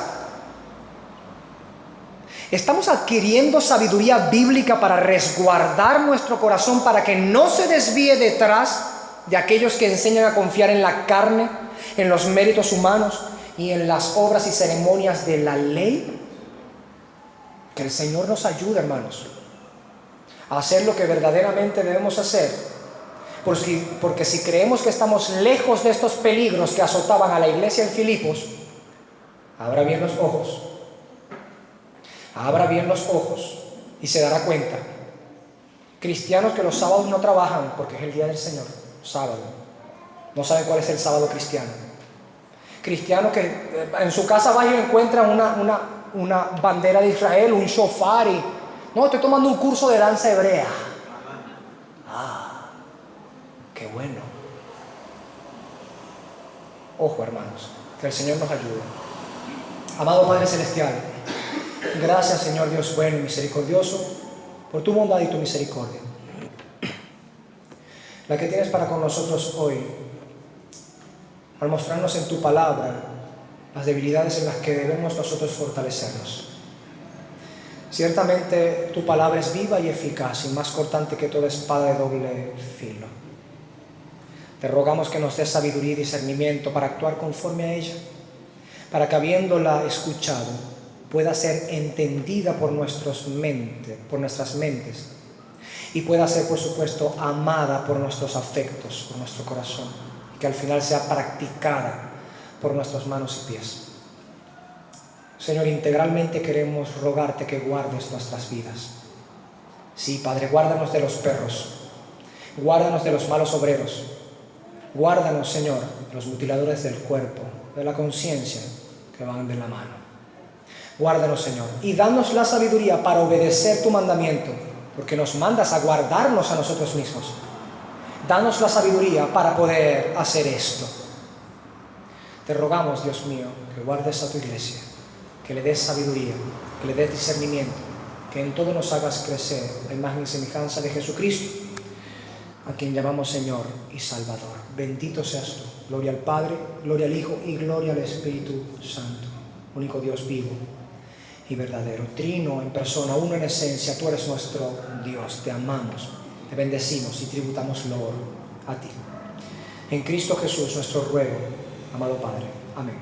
Estamos adquiriendo sabiduría bíblica para resguardar nuestro corazón, para que no se desvíe detrás de aquellos que enseñan a confiar en la carne, en los méritos humanos y en las obras y ceremonias de la ley. Que el Señor nos ayude, hermanos, a hacer lo que verdaderamente debemos hacer, porque si creemos que estamos lejos de estos peligros que azotaban a la iglesia en Filipos, abra bien los ojos y se dará cuenta. Cristianos que los sábados no trabajan porque es el día del Señor, sábado, no saben cuál es el sábado cristiano. Cristiano que en su casa va y encuentra una bandera de Israel, un shofar, y no, estoy tomando un curso de danza hebrea. Qué bueno. Ojo, hermanos, que el Señor nos ayude. Amado Padre Celestial, gracias, Señor Dios bueno y misericordioso, por tu bondad y tu misericordia, la que tienes para con nosotros hoy, al mostrarnos en tu palabra las debilidades en las que debemos nosotros fortalecernos. Ciertamente tu palabra es viva y eficaz y más cortante que toda espada de doble filo. Te rogamos que nos des sabiduría y discernimiento para actuar conforme a ella, para que, habiéndola escuchado, pueda ser entendida por nuestras mentes y pueda ser, por supuesto, amada por nuestros afectos, por nuestro corazón, y que al final sea practicada por nuestras manos y pies. Señor, integralmente queremos rogarte que guardes nuestras vidas. Sí, Padre, guárdanos de los perros, guárdanos de los malos obreros, guárdanos, Señor, de los mutiladores del cuerpo, de la conciencia que van de la mano. Guárdanos, Señor, y danos la sabiduría para obedecer tu mandamiento, porque nos mandas a guardarnos a nosotros mismos. Danos la sabiduría para poder hacer esto. Te rogamos, Dios mío, que guardes a tu iglesia, que le des sabiduría, que le des discernimiento, que en todo nos hagas crecer la imagen y semejanza de Jesucristo. a quien llamamos Señor y Salvador. Bendito seas tú. Gloria al Padre, gloria al Hijo y gloria al Espíritu Santo. Único Dios vivo y verdadero, trino en persona, uno en esencia. Tú eres nuestro Dios. Te amamos, te bendecimos y tributamos loor a ti. En Cristo Jesús, nuestro ruego, amado Padre. Amén.